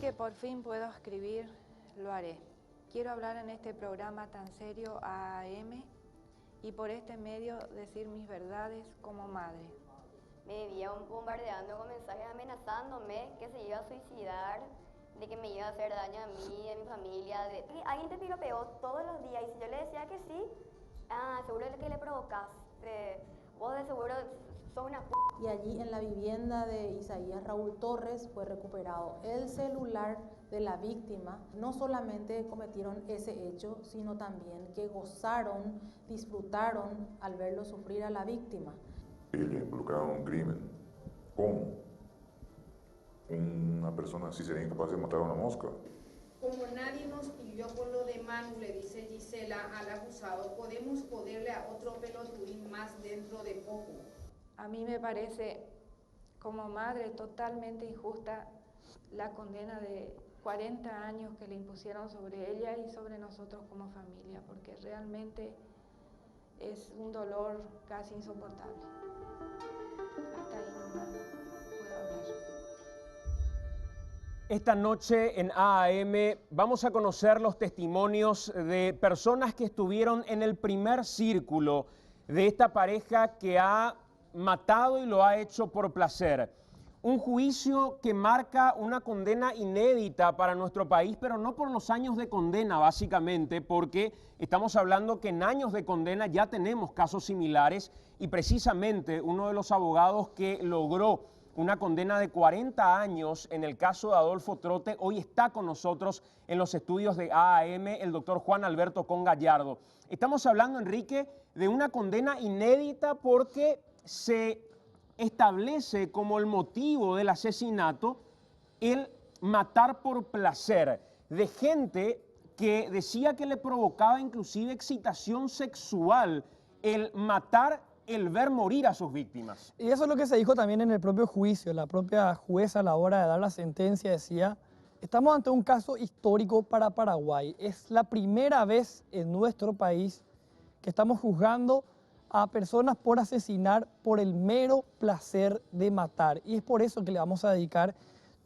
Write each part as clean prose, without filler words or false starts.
que por fin puedo escribir, lo haré. Quiero hablar en este programa tan serio a AM y por este medio decir mis verdades como madre. Me vivía bombardeando con mensajes amenazándome que se iba a suicidar, de que me iba a hacer daño a mí, a mi familia. Alguien te piropeó todos los días y si yo le decía que sí, seguro que le provocas. Vos de seguro sos una p***. Y allí en la vivienda de Isaías Raúl Torres fue recuperado el celular de la víctima. No solamente cometieron ese hecho, sino también que gozaron, disfrutaron al verlo sufrir a la víctima. Ella involucrado en un crimen. ¿Cómo? Una persona así sería incapaz de matar a una mosca. Como nadie nos pidió por lo de Manu, le dice Gisela al acusado, podemos joderle a otro pelotudín más dentro de poco. A mí me parece, como madre, totalmente injusta la condena de 40 años que le impusieron sobre ella y sobre nosotros como familia, porque realmente es un dolor casi insoportable. Hasta ahí nomás puedo hablar. Esta noche en AAM vamos a conocer los testimonios de personas que estuvieron en el primer círculo de esta pareja que ha matado y lo ha hecho por placer. Un juicio que marca una condena inédita para nuestro país, pero no por los años de condena, básicamente, porque estamos hablando que en años de condena ya tenemos casos similares y precisamente uno de los abogados que logró una condena de 40 años en el caso de Adolfo Trote hoy está con nosotros en los estudios de AAM, el doctor Juan Alberto Con Gallardo. Estamos hablando, Enrique, de una condena inédita porque se establece como el motivo del asesinato el matar por placer de gente que decía que le provocaba inclusive excitación sexual el matar, el ver morir a sus víctimas. Y eso es lo que se dijo también en el propio juicio. La propia jueza a la hora de dar la sentencia decía, estamos ante un caso histórico para Paraguay. Es la primera vez en nuestro país que estamos juzgando a personas por asesinar por el mero placer de matar. Y es por eso que le vamos a dedicar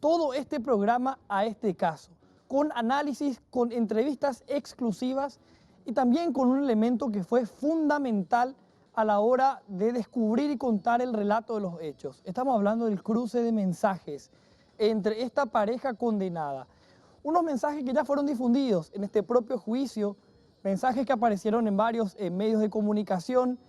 todo este programa a este caso, con análisis, con entrevistas exclusivas y también con un elemento que fue fundamental a la hora de descubrir y contar el relato de los hechos. Estamos hablando del cruce de mensajes entre esta pareja condenada. Unos mensajes que ya fueron difundidos en este propio juicio, mensajes que aparecieron en varios medios de comunicación.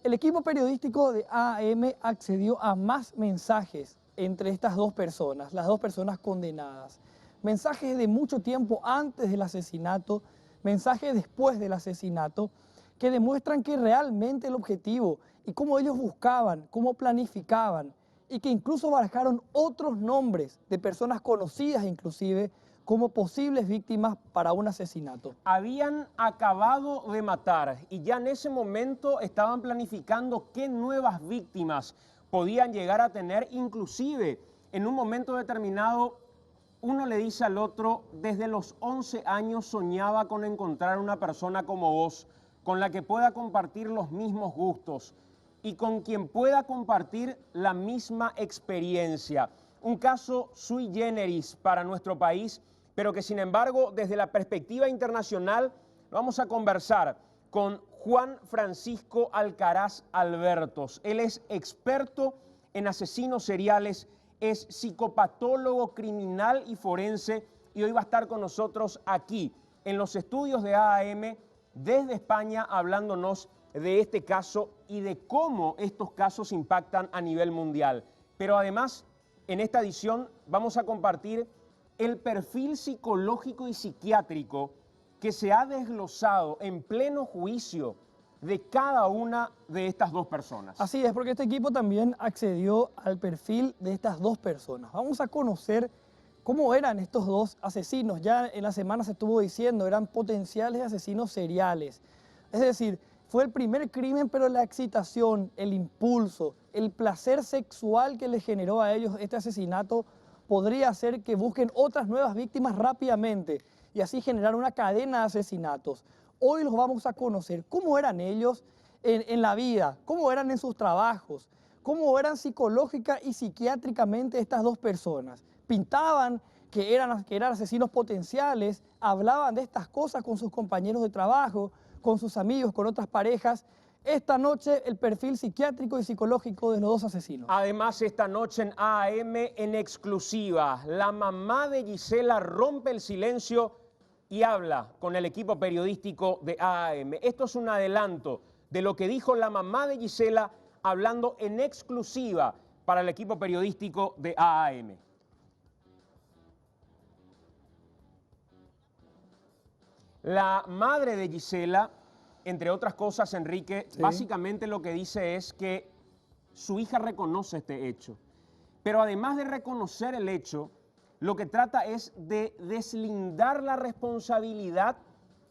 El equipo periodístico de AAM accedió a más mensajes entre estas dos personas, las dos personas condenadas. Mensajes de mucho tiempo antes del asesinato, mensajes después del asesinato, que demuestran que realmente el objetivo y cómo ellos buscaban, cómo planificaban y que incluso barajaron otros nombres de personas conocidas inclusive como posibles víctimas para un asesinato. Habían acabado de matar y ya en ese momento estaban planificando qué nuevas víctimas podían llegar a tener, inclusive en un momento determinado uno le dice al otro, desde los 11 años soñaba con encontrar una persona como vos, con la que pueda compartir los mismos gustos y con quien pueda compartir la misma experiencia. Un caso sui generis para nuestro país, pero que sin embargo desde la perspectiva internacional vamos a conversar con Juan Francisco Alcaraz Albertos. Él es experto en asesinos seriales, es psicopatólogo criminal y forense y hoy va a estar con nosotros aquí en los estudios de AAM desde España hablándonos de este caso y de cómo estos casos impactan a nivel mundial. Pero además, en esta edición vamos a compartir el perfil psicológico y psiquiátrico que se ha desglosado en pleno juicio de cada una de estas dos personas. Así es, porque este equipo también accedió al perfil de estas dos personas. Vamos a conocer cómo eran estos dos asesinos. Ya en la semana se estuvo diciendo, eran potenciales asesinos seriales. Es decir, fue el primer crimen, pero la excitación, el impulso, el placer sexual que les generó a ellos este asesinato podría hacer que busquen otras nuevas víctimas rápidamente y así generar una cadena de asesinatos. Hoy los vamos a conocer cómo eran ellos en la vida, cómo eran en sus trabajos, cómo eran psicológica y psiquiátricamente estas dos personas. Pintaban que eran asesinos potenciales, hablaban de estas cosas con sus compañeros de trabajo, con sus amigos, con otras parejas. Esta noche el perfil psiquiátrico y psicológico de los dos asesinos. Además, esta noche en AAM en exclusiva, la mamá de Gisela rompe el silencio y habla con el equipo periodístico de AAM. Esto es un adelanto de lo que dijo la mamá de Gisela hablando en exclusiva para el equipo periodístico de AAM. La madre de Gisela, entre otras cosas, Enrique, Sí. básicamente lo que dice es que su hija reconoce este hecho. Pero además de reconocer el hecho, lo que trata es de deslindar la responsabilidad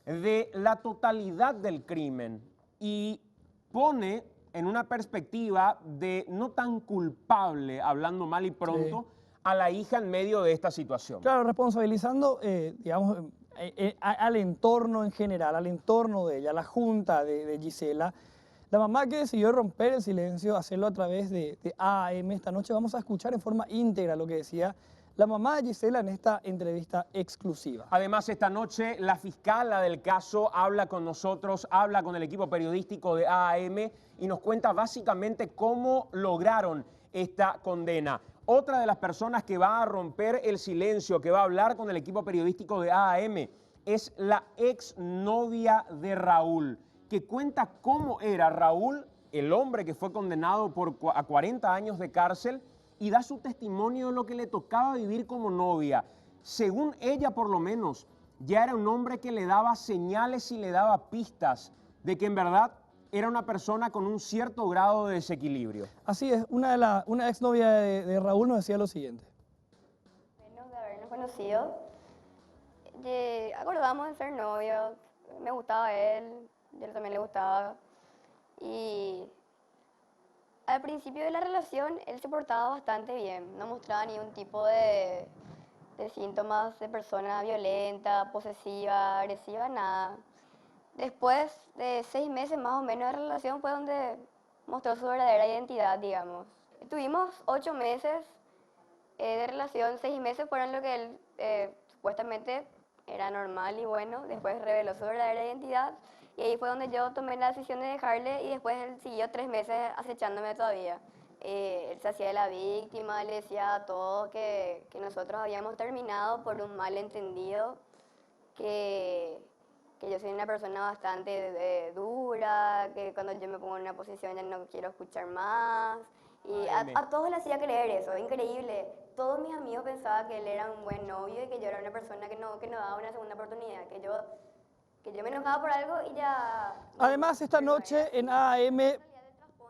de la totalidad del crimen y pone en una perspectiva de no tan culpable, hablando mal y pronto, Sí. a la hija en medio de esta situación. Claro, responsabilizando, digamos, al entorno en general, al entorno de ella, a la junta de Gisela. La mamá que decidió romper el silencio, hacerlo a través de AAM esta noche, vamos a escuchar en forma íntegra lo que decía la mamá de Gisela en esta entrevista exclusiva. Además, esta noche la fiscala del caso habla con nosotros, habla con el equipo periodístico de AAM y nos cuenta básicamente cómo lograron esta condena. Otra de las personas que va a romper el silencio, que va a hablar con el equipo periodístico de AAM, es la exnovia de Raúl, que cuenta cómo era Raúl, el hombre que fue condenado a 40 años de cárcel, y da su testimonio de lo que le tocaba vivir como novia. Según ella, por lo menos, ya era un hombre que le daba señales y le daba pistas de que en verdad era una persona con un cierto grado de desequilibrio. Así es, una exnovia de Raúl nos decía lo siguiente. Menos de habernos conocido, acordamos de ser novios, me gustaba él, yo también le gustaba. Y al principio de la relación él se portaba bastante bien, no mostraba ningún tipo de síntomas de persona violenta, posesiva, agresiva, nada. Después de 6 meses más o menos de relación fue donde mostró su verdadera identidad, digamos. Tuvimos 8 meses de relación, 6 meses fueron lo que él supuestamente era normal y bueno. Después reveló su verdadera identidad y ahí fue donde yo tomé la decisión de dejarle y después él siguió 3 meses acechándome todavía. Él se hacía de la víctima, le decía a todos que nosotros habíamos terminado por un malentendido, que yo soy una persona bastante dura, que cuando yo me pongo en una posición ya no quiero escuchar más. Y a todos le hacía creer eso, increíble. Todos mis amigos pensaban que él era un buen novio y que yo era una persona que no daba una segunda oportunidad, que yo me enojaba por algo y ya... Además, esta noche en AAM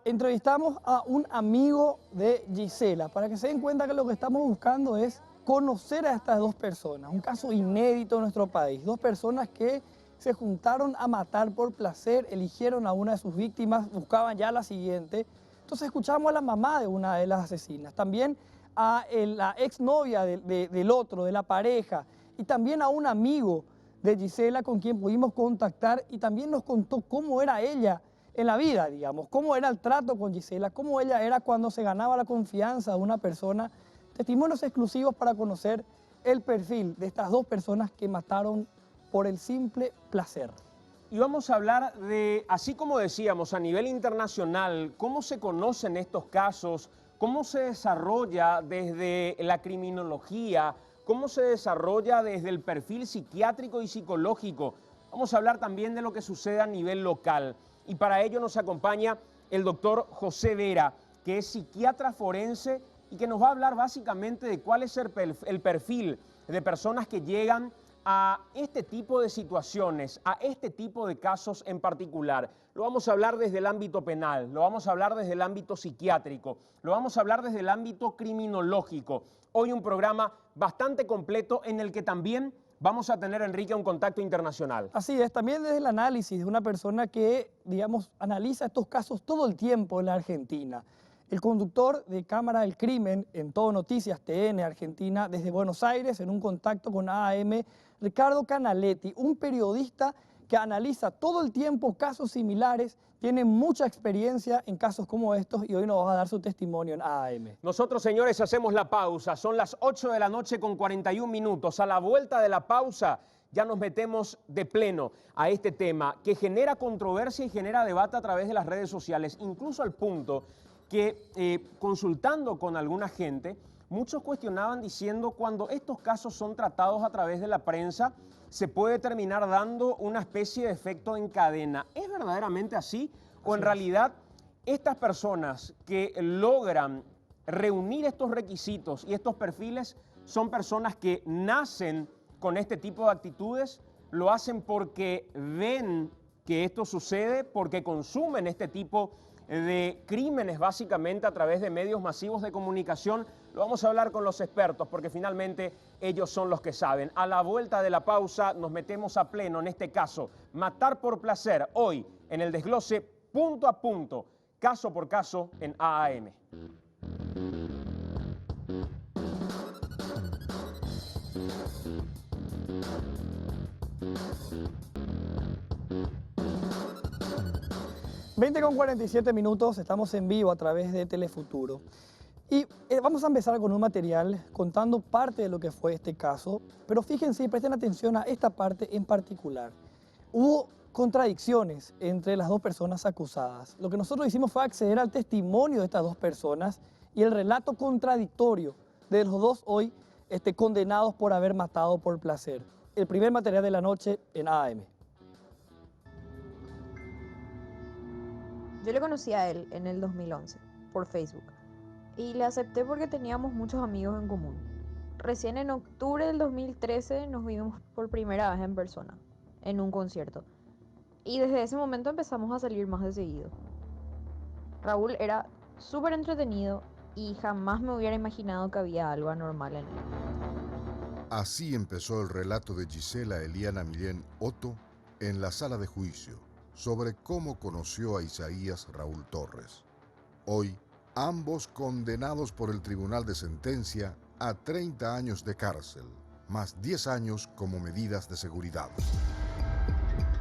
entrevistamos a un amigo de Gisela para que se den cuenta que lo que estamos buscando es conocer a estas dos personas. Un caso inédito en nuestro país. Dos personas que se juntaron a matar por placer, eligieron a una de sus víctimas, buscaban ya la siguiente. Entonces escuchamos a la mamá de una de las asesinas, también a la exnovia del otro, de la pareja, y también a un amigo de Gisela con quien pudimos contactar y también nos contó cómo era ella en la vida, digamos, cómo era el trato con Gisela, cómo ella era cuando se ganaba la confianza de una persona. Testimonios exclusivos para conocer el perfil de estas dos personas que mataron por el simple placer. Y vamos a hablar de, así como decíamos, a nivel internacional, cómo se conocen estos casos, cómo se desarrolla desde la criminología, cómo se desarrolla desde el perfil psiquiátrico y psicológico. Vamos a hablar también de lo que sucede a nivel local. Y para ello nos acompaña el doctor José Vera, que es psiquiatra forense y que nos va a hablar básicamente de cuál es el perfil de personas que llegan a este tipo de situaciones, a este tipo de casos en particular. Lo vamos a hablar desde el ámbito penal, lo vamos a hablar desde el ámbito psiquiátrico, lo vamos a hablar desde el ámbito criminológico. Hoy un programa bastante completo en el que también vamos a tener, Enrique, un contacto internacional. Así es, también desde el análisis de una persona que, digamos, analiza estos casos todo el tiempo en la Argentina. El conductor de Cámara del Crimen en Todo Noticias TN Argentina desde Buenos Aires en un contacto con AAM, Ricardo Canaletti, un periodista que analiza todo el tiempo casos similares, tiene mucha experiencia en casos como estos y hoy nos va a dar su testimonio en AAM. Nosotros, señores, hacemos la pausa. Son las 8 de la noche con 41 minutos. A la vuelta de la pausa ya nos metemos de pleno a este tema que genera controversia y genera debate a través de las redes sociales, incluso al punto que consultando con alguna gente, muchos cuestionaban diciendo cuando estos casos son tratados a través de la prensa, se puede terminar dando una especie de efecto en cadena. ¿Es verdaderamente así? ¿O en realidad estas personas que logran reunir estos requisitos y estos perfiles son personas que nacen con este tipo de actitudes, lo hacen porque ven que esto sucede, porque consumen este tipo de crímenes básicamente a través de medios masivos de comunicación? Lo vamos a hablar con los expertos porque finalmente ellos son los que saben. A la vuelta de la pausa nos metemos a pleno en este caso, matar por placer, hoy en el desglose punto a punto, caso por caso en AAM. (20:47), estamos en vivo a través de Telefuturo. Y vamos a empezar con un material contando parte de lo que fue este caso, pero fíjense y presten atención a esta parte en particular. Hubo contradicciones entre las dos personas acusadas. Lo que nosotros hicimos fue acceder al testimonio de estas dos personas y el relato contradictorio de los dos hoy condenados por haber matado por placer. El primer material de la noche en AAM. Yo le conocí a él en el 2011 por Facebook y le acepté porque teníamos muchos amigos en común. Recién en octubre del 2013 nos vimos por primera vez en persona, en un concierto, y desde ese momento empezamos a salir más de seguido. Raúl era súper entretenido y jamás me hubiera imaginado que había algo anormal en él. Así empezó el relato de Gisela Eliana Millén Otto en la sala de juicio sobre cómo conoció a Isaías Raúl Torres. Hoy, ambos condenados por el Tribunal de Sentencia a 30 años de cárcel, más 10 años como medidas de seguridad.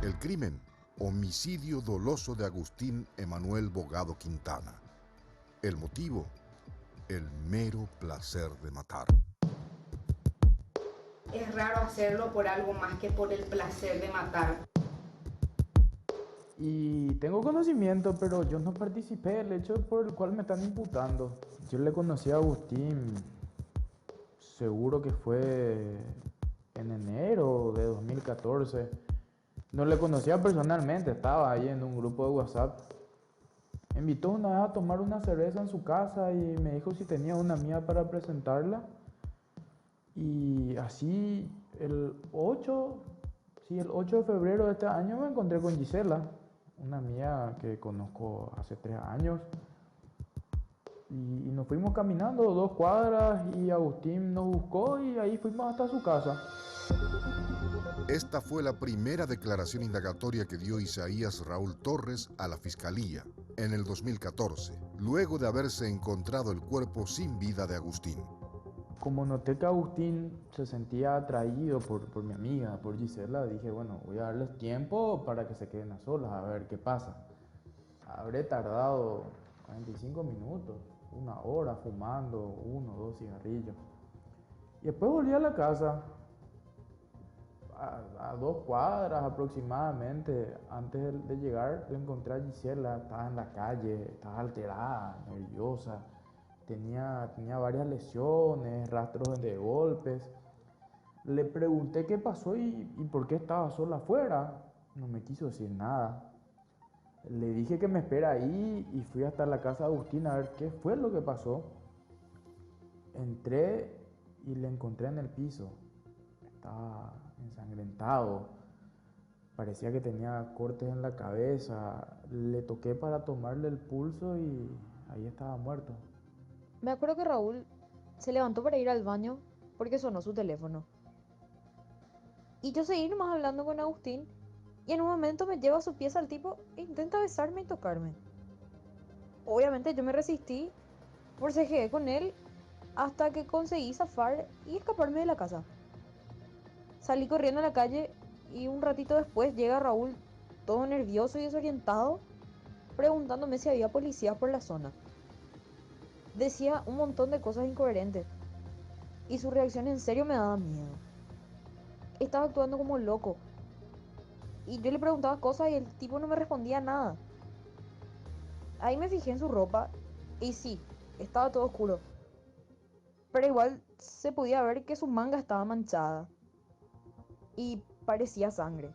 El crimen, homicidio doloso de Agustín Emanuel Bogado Quintana. El motivo, el mero placer de matar. Es raro hacerlo por algo más que por el placer de matar. Y tengo conocimiento, pero yo no participé del hecho por el cual me están imputando. Yo le conocí a Agustín, seguro que fue en enero de 2014. No le conocía personalmente, estaba ahí en un grupo de WhatsApp. Me invitó una vez a tomar una cerveza en su casa y me dijo si tenía una mía para presentarla. Y así el 8 de febrero de este año me encontré con Gisela, una mía que conozco hace 3 años. Y nos fuimos caminando 2 cuadras y Agustín nos buscó y ahí fuimos hasta su casa. Esta fue la primera declaración indagatoria que dio Isaías Raúl Torres a la Fiscalía en el 2014, luego de haberse encontrado el cuerpo sin vida de Agustín. Como noté que Agustín se sentía atraído por mi amiga, por Gisela, dije, bueno, voy a darles tiempo para que se queden a solas, a ver qué pasa. Habré tardado 45 minutos, 1 hora fumando 1 o 2 cigarrillos. Y después volví a la casa, a 2 cuadras aproximadamente. Antes de llegar, le encontré a Gisela, estaba en la calle, estaba alterada, nerviosa. Tenía varias lesiones, rastros de golpes. Le pregunté qué pasó y por qué estaba sola afuera. No me quiso decir nada. Le dije que me espera ahí y fui hasta la casa de Agustín a ver qué fue lo que pasó. Entré y le encontré en el piso. Estaba ensangrentado. Parecía que tenía cortes en la cabeza. Le toqué para tomarle el pulso y ahí estaba muerto. Me acuerdo que Raúl se levantó para ir al baño porque sonó su teléfono. Y yo seguí nomás hablando con Agustín y en un momento me lleva a su pieza al tipo e intenta besarme y tocarme. Obviamente yo me resistí, forcejeé con él hasta que conseguí zafar y escaparme de la casa. Salí corriendo a la calle Y un ratito después llega Raúl, todo nervioso y desorientado, preguntándome si había policías por la zona. Decía un montón de cosas incoherentes y su reacción en serio me daba miedo. Estaba actuando como loco y yo le preguntaba cosas y el tipo no me respondía nada. Ahí me fijé en su ropa y sí, estaba todo oscuro, pero igual se podía ver que su manga estaba manchada y parecía sangre.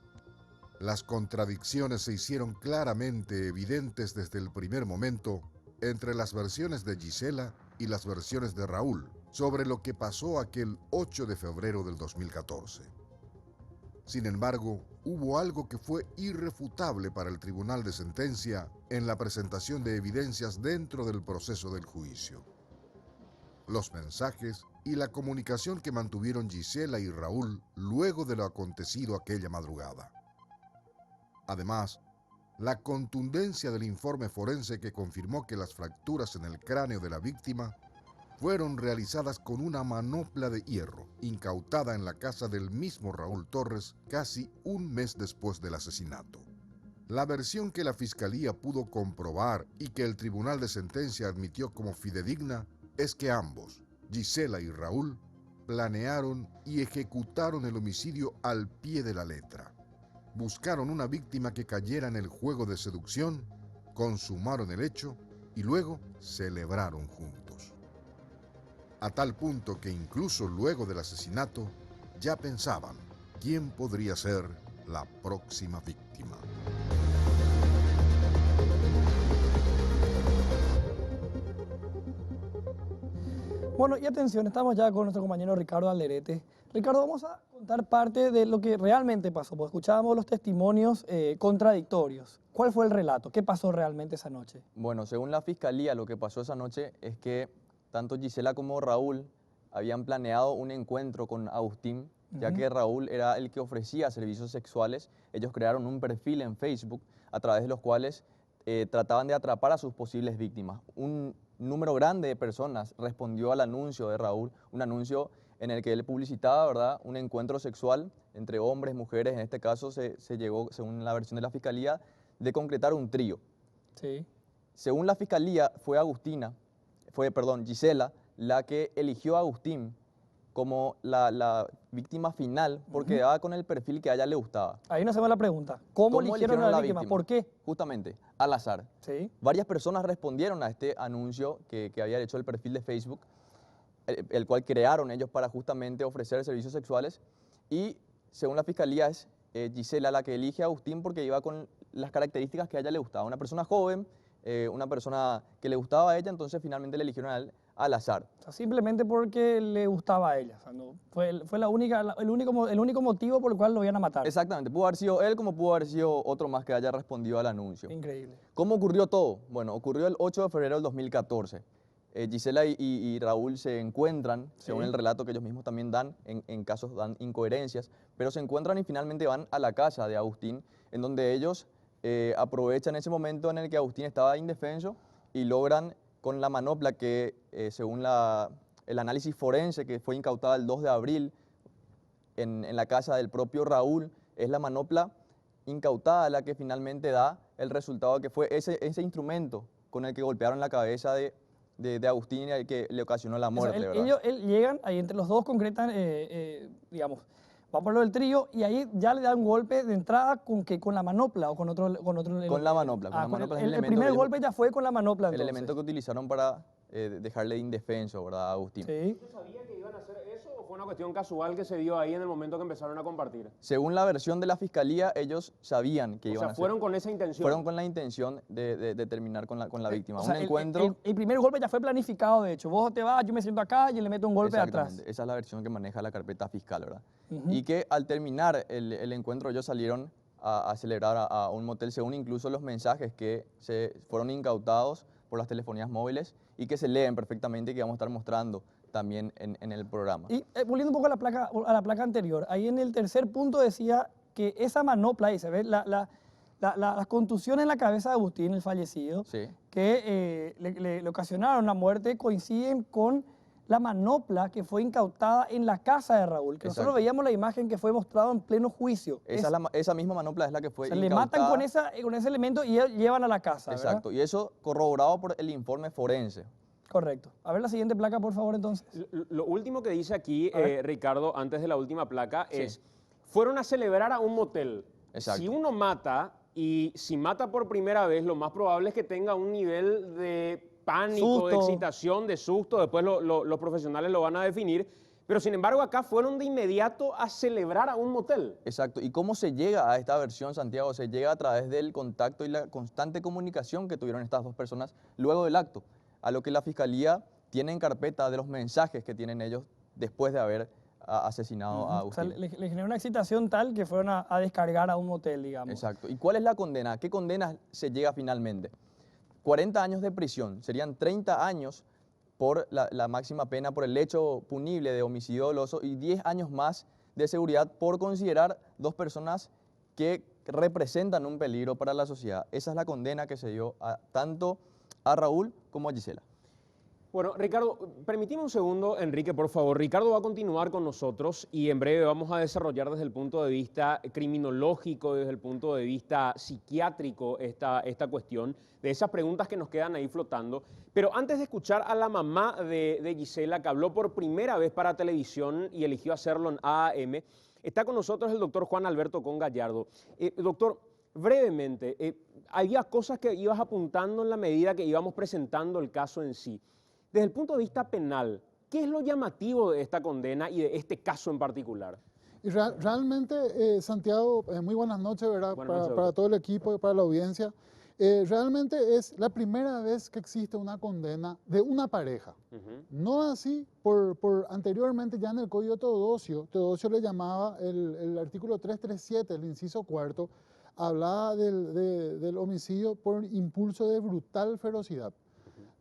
Las contradicciones se hicieron claramente evidentes desde el primer momento entre las versiones de Gisela y las versiones de Raúl sobre lo que pasó aquel 8 de febrero del 2014. Sin embargo, hubo algo que fue irrefutable para el Tribunal de Sentencia en la presentación de evidencias dentro del proceso del juicio. Los mensajes y la comunicación que mantuvieron Gisela y Raúl luego de lo acontecido aquella madrugada. Además, la contundencia del informe forense que confirmó que las fracturas en el cráneo de la víctima fueron realizadas con una manopla de hierro, incautada en la casa del mismo Raúl Torres casi un mes después del asesinato. La versión que la Fiscalía pudo comprobar y que el Tribunal de Sentencia admitió como fidedigna es que ambos, Gisela y Raúl, planearon y ejecutaron el homicidio al pie de la letra. Buscaron una víctima que cayera en el juego de seducción, consumaron el hecho y luego celebraron juntos. A tal punto que incluso luego del asesinato ya pensaban quién podría ser la próxima víctima. Bueno, y atención, estamos ya con nuestro compañero Ricardo Alderete. Ricardo, vamos a contar parte de lo que realmente pasó, porque escuchábamos los testimonios contradictorios. ¿Cuál fue el relato? ¿Qué pasó realmente esa noche? Bueno, según la Fiscalía, lo que pasó esa noche es que tanto Gisela como Raúl habían planeado un encuentro con Agustín, ya que Raúl era el que ofrecía servicios sexuales. Ellos crearon un perfil en Facebook a través de los cuales trataban de atrapar a sus posibles víctimas. Un número grande de personas respondió al anuncio de Raúl, un anuncio en el que él publicitaba, ¿verdad?, un encuentro sexual entre hombres, mujeres. En este caso se llegó, según la versión de la Fiscalía, de concretar un trío. Sí. Según la Fiscalía, fue Gisela la que eligió a Agustín como la víctima final porque daba con el perfil que a ella le gustaba. Ahí nos hacemos la pregunta. ¿Cómo eligieron a la víctima? ¿Por qué? Justamente, al azar. Sí. Varias personas respondieron a este anuncio que había hecho el perfil de Facebook, el cual crearon ellos para justamente ofrecer servicios sexuales, y según la Fiscalía es Gisela la que elige a Agustín porque iba con las características que a ella le gustaba. Una persona joven, una persona que le gustaba a ella, entonces finalmente le eligieron a él al azar. O sea, simplemente porque le gustaba a ella. O sea, no, fue el único motivo por el cual lo iban a matar. Exactamente, pudo haber sido él como pudo haber sido otro más que haya respondido al anuncio. Increíble. ¿Cómo ocurrió todo? Bueno, ocurrió el 8 de febrero del 2014. Gisela y Raúl se encuentran, según el relato que ellos mismos también dan, en casos dan incoherencias, pero se encuentran y finalmente van a la casa de Agustín, en donde ellos aprovechan ese momento en el que Agustín estaba indefenso y logran con la manopla que, según el análisis forense que fue incautada el 2 de abril en la casa del propio Raúl, es la manopla incautada la que finalmente da el resultado que fue ese instrumento con el que golpearon la cabeza de Agustín y el que le ocasionó la muerte. O sea, ¿verdad? ellos llegan, ahí entre los dos concretan, digamos, va por lo del trío y ahí ya le dan un golpe de entrada con la manopla o con otro Con la manopla. El primer golpe ya fue con la manopla. El entonces. elemento que utilizaron para dejarle indefenso, ¿verdad, a Agustín? Sí. ¿Usted sabía que iban a hacer eso o fue una cuestión casual que se dio ahí en el momento que empezaron a compartir? Según la versión de la Fiscalía, ellos sabían que iban a hacer. Fueron con esa intención. Fueron con la intención de terminar con la víctima. O sea, un encuentro. El primer golpe ya fue planificado, de hecho. Vos te vas, yo me siento acá y le meto un golpe atrás. Esa es la versión que maneja la carpeta fiscal, ¿verdad? Y que al terminar el encuentro ellos salieron a celebrar a un motel, según incluso los mensajes que se fueron incautados por las telefonías móviles y que se leen perfectamente y que vamos a estar mostrando también en el programa. Y volviendo un poco a la placa anterior, ahí en el tercer punto decía que esa manopla, ahí se ve las contusiones en la cabeza de Agustín, el fallecido, Sí. que le ocasionaron la muerte, coinciden con la manopla que fue incautada en la casa de Raúl, que nosotros Exacto. veíamos la imagen que fue mostrado en pleno juicio. Esa misma manopla es la que fue O sea, le matan incautada. con ese elemento y llevan a la casa, ¿verdad? Exacto, y eso corroborado por el informe forense. Correcto. A ver la siguiente placa, por favor, entonces. Lo último que dice aquí, A ver. Ricardo, antes de la última placa, Sí. es, fueron a celebrar a un motel. Exacto. Si uno mata, y si mata por primera vez, lo más probable es que tenga un nivel de pánico, de Susto. excitación, de susto, después los profesionales lo van a definir, pero sin embargo acá fueron de inmediato a celebrar a un motel. Exacto. ¿Y cómo se llega a esta versión, Santiago? Se llega a través del contacto y la constante comunicación que tuvieron estas dos personas luego del acto, a lo que la Fiscalía tiene en carpeta de los mensajes que tienen ellos después de haber asesinado a O sea, Agustín. le generó una excitación tal que fueron a descargar a un motel, digamos. Exacto. ¿Y cuál es la condena? ¿Qué condena se llega finalmente? 40 años de prisión, serían 30 años por la máxima pena por el hecho punible de homicidio doloso y 10 años más de seguridad por considerar dos personas que representan un peligro para la sociedad. Esa es la condena que se dio tanto a Raúl como a Gisela. Bueno, Ricardo, permíteme un segundo, Enrique, por favor. Ricardo va a continuar con nosotros y en breve vamos a desarrollar desde el punto de vista criminológico, desde el punto de vista psiquiátrico esta cuestión, de esas preguntas que nos quedan ahí flotando. Pero antes de escuchar a la mamá de Gisela, que habló por primera vez para televisión y eligió hacerlo en AAM, está con nosotros el doctor Juan Alberto Con Gallardo. Doctor, brevemente, había cosas que ibas apuntando en la medida que íbamos presentando el caso en sí. Desde el punto de vista penal, ¿qué es lo llamativo de esta condena y de este caso en particular? Y realmente, Santiago, muy buenas noches, ¿verdad? Buenas noches, para doctor. todo el equipo y para la audiencia. Realmente es la primera vez que existe una condena de una pareja. No así, anteriormente ya en el Código Teodosio le llamaba el artículo 337, el inciso cuarto, hablaba del homicidio por impulso de brutal ferocidad.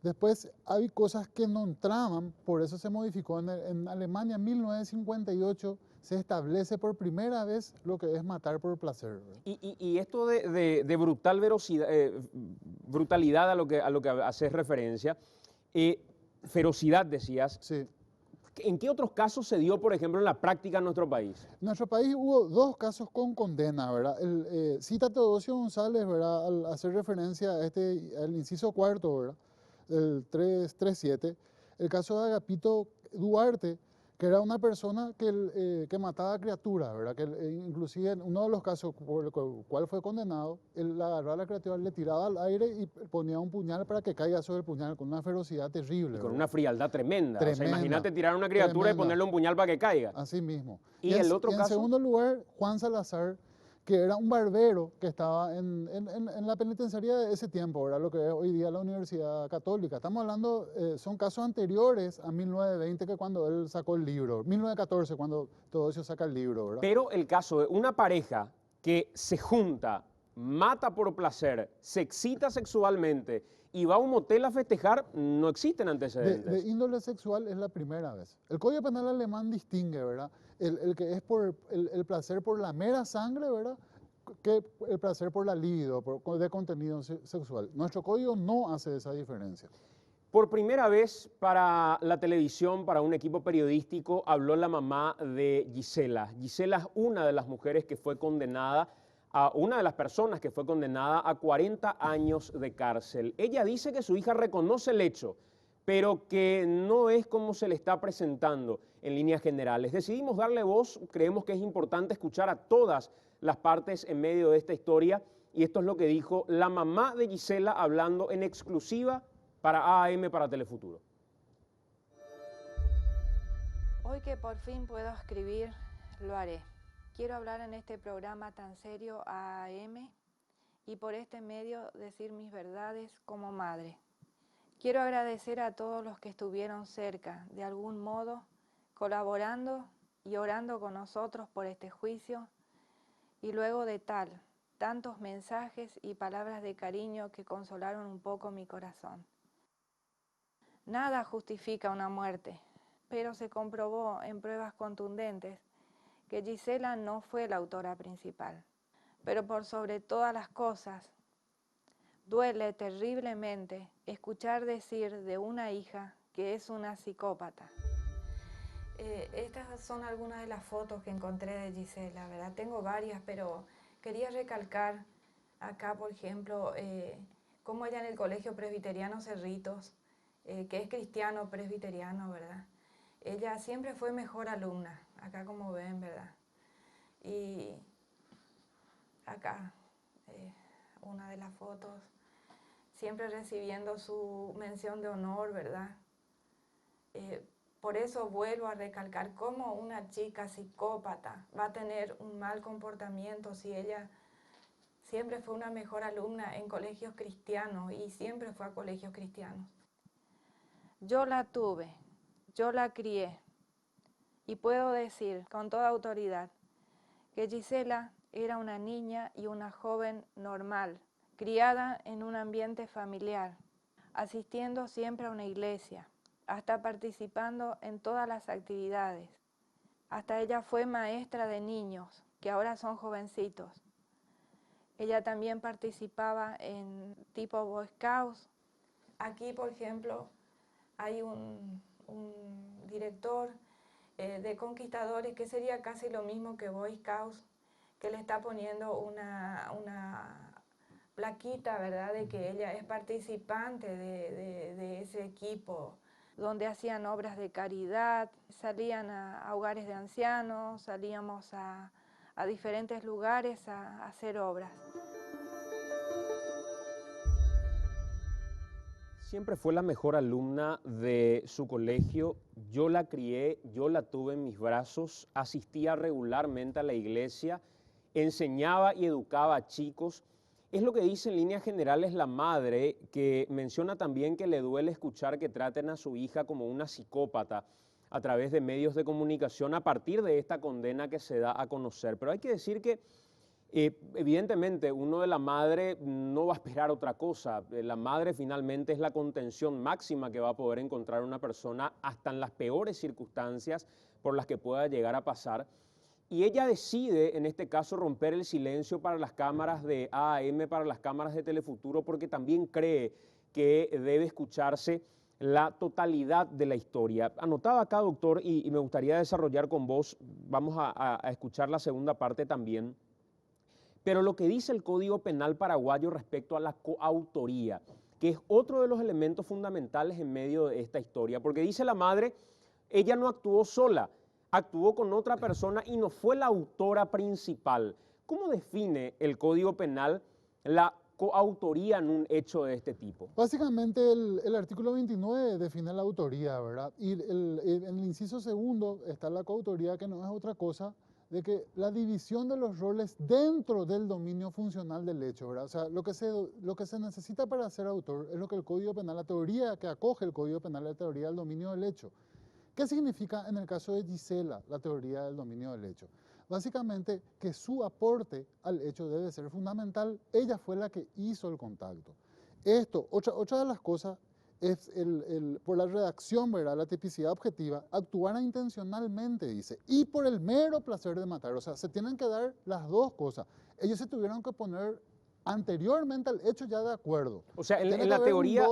Después hay cosas que no entraban, por eso se modificó en Alemania en 1958, se establece por primera vez lo que es matar por placer. Y esto de brutalidad a lo que haces referencia, ferocidad decías, sí. ¿En qué otros casos se dio, por ejemplo, en la práctica en nuestro país? En nuestro país hubo dos casos con condena, ¿verdad? Cita Teodosio González, ¿verdad? Al hacer referencia al inciso cuarto, ¿verdad? El 337, el caso de Agapito Duarte, que era una persona que mataba criaturas, ¿verdad? Que inclusive en uno de los casos por el cual fue condenado, él agarraba a la criatura, le tiraba al aire y ponía un puñal para que caiga sobre el puñal con una ferocidad terrible. Y con una frialdad tremenda. O sea, Tremenda, imagínate tirar a una criatura tremenda. y ponerle un puñal para que caiga. Así mismo. ¿Y el otro en caso? segundo lugar, Juan Salazar, que era un barbero que estaba en la penitenciaría de ese tiempo, ¿verdad? Lo que es hoy día la Universidad Católica. Estamos hablando, son casos anteriores a 1920, que cuando él sacó el libro, 1914, cuando Teodosio saca el libro, ¿verdad? Pero el caso de una pareja que se junta, mata por placer, se excita sexualmente y va a un motel a festejar, no existen antecedentes. De índole sexual es la primera vez. El Código Penal alemán distingue, ¿verdad? El que es por el placer por la mera sangre, ¿verdad? Que el placer por la libido, de contenido sexual. Nuestro código no hace esa diferencia. Por primera vez para la televisión, para un equipo periodístico, habló la mamá de Gisela. Gisela es una de las mujeres que fue condenada, una de las personas que fue condenada a 40 años de cárcel. Ella dice que su hija reconoce el hecho, pero que no es como se le está presentando en líneas generales. Decidimos darle voz, creemos que es importante escuchar a todas las partes en medio de esta historia, y esto es lo que dijo la mamá de Gisela hablando en exclusiva para AAM, para Telefuturo. Hoy que por fin puedo escribir, lo haré. Quiero hablar en este programa tan serio a AAM y por este medio decir mis verdades como madre. Quiero agradecer a todos los que estuvieron cerca, de algún modo, colaborando y orando con nosotros por este juicio, y luego de tantos mensajes y palabras de cariño que consolaron un poco mi corazón. Nada justifica una muerte, pero se comprobó en pruebas contundentes que Gisela no fue la autora principal. Pero por sobre todas las cosas, duele terriblemente escuchar decir de una hija que que es una psicópata. Estas son algunas de las fotos que encontré de Gisela, ¿verdad? Tengo varias, pero quería recalcar acá, por ejemplo, cómo ella en el Colegio Presbiteriano Cerritos, que es cristiano presbiteriano, ¿verdad? Ella siempre fue mejor alumna, acá como ven, ¿verdad? Y acá, una de las fotos, siempre recibiendo su mención de honor, ¿verdad? Por eso vuelvo a recalcar cómo una chica psicópata va a tener un mal comportamiento si ella siempre fue una mejor alumna en colegios cristianos y siempre fue a colegios cristianos. Yo la tuve, yo la crié y puedo decir con toda autoridad que Gisela era una niña y una joven normal, criada en un ambiente familiar, asistiendo siempre a una iglesia, hasta participando en todas las actividades. Hasta ella fue maestra de niños, que ahora son jovencitos. Ella también participaba en tipo Boy Scouts. Aquí, por ejemplo, hay un director de Conquistadores, que sería casi lo mismo que Boy Scouts, que le está poniendo una plaquita, ¿verdad?, de que ella es participante de ese equipo, donde hacían obras de caridad, salían a hogares de ancianos, salíamos a diferentes lugares a hacer obras. Siempre fue la mejor alumna de su colegio. Yo la crié, yo la tuve en mis brazos, asistía regularmente a la iglesia, enseñaba y educaba a chicos. Es lo que dice en líneas generales la madre, que menciona también que le duele escuchar que traten a su hija como una psicópata a través de medios de comunicación a partir de esta condena que se da a conocer. Pero hay que decir que evidentemente uno de la madre no va a esperar otra cosa. La madre finalmente es la contención máxima que va a poder encontrar una persona hasta en las peores circunstancias por las que pueda llegar a pasar. Y ella decide, en este caso, romper el silencio para las cámaras de AAM, para las cámaras de Telefuturo, porque también cree que debe escucharse la totalidad de la historia. Anotaba acá, doctor, y me gustaría desarrollar con vos, vamos a escuchar la segunda parte también, pero lo que dice el Código Penal paraguayo respecto a la coautoría, que es otro de los elementos fundamentales en medio de esta historia, porque dice la madre, ella no actuó sola, actuó con otra persona y no fue la autora principal. ¿Cómo define el Código Penal la coautoría en un hecho de este tipo? Básicamente el artículo 29 define la autoría, ¿verdad? Y en el inciso segundo está la coautoría, que no es otra cosa de que la división de los roles dentro del dominio funcional del hecho, ¿verdad? O sea, lo que se necesita para ser autor es lo que el Código Penal, la teoría que acoge el Código Penal, la teoría del dominio del hecho. ¿Qué significa en el caso de Gisela la teoría del dominio del hecho? Básicamente que su aporte al hecho debe ser fundamental. Ella fue la que hizo el contacto. Esto, otra de las cosas es por la redacción, ¿verdad?, la tipicidad objetiva, actuara intencionalmente, dice, y por el mero placer de matar. O sea, se tienen que dar las dos cosas. Ellos se tuvieron que poner anteriormente al hecho ya de acuerdo. O sea, en la teoría,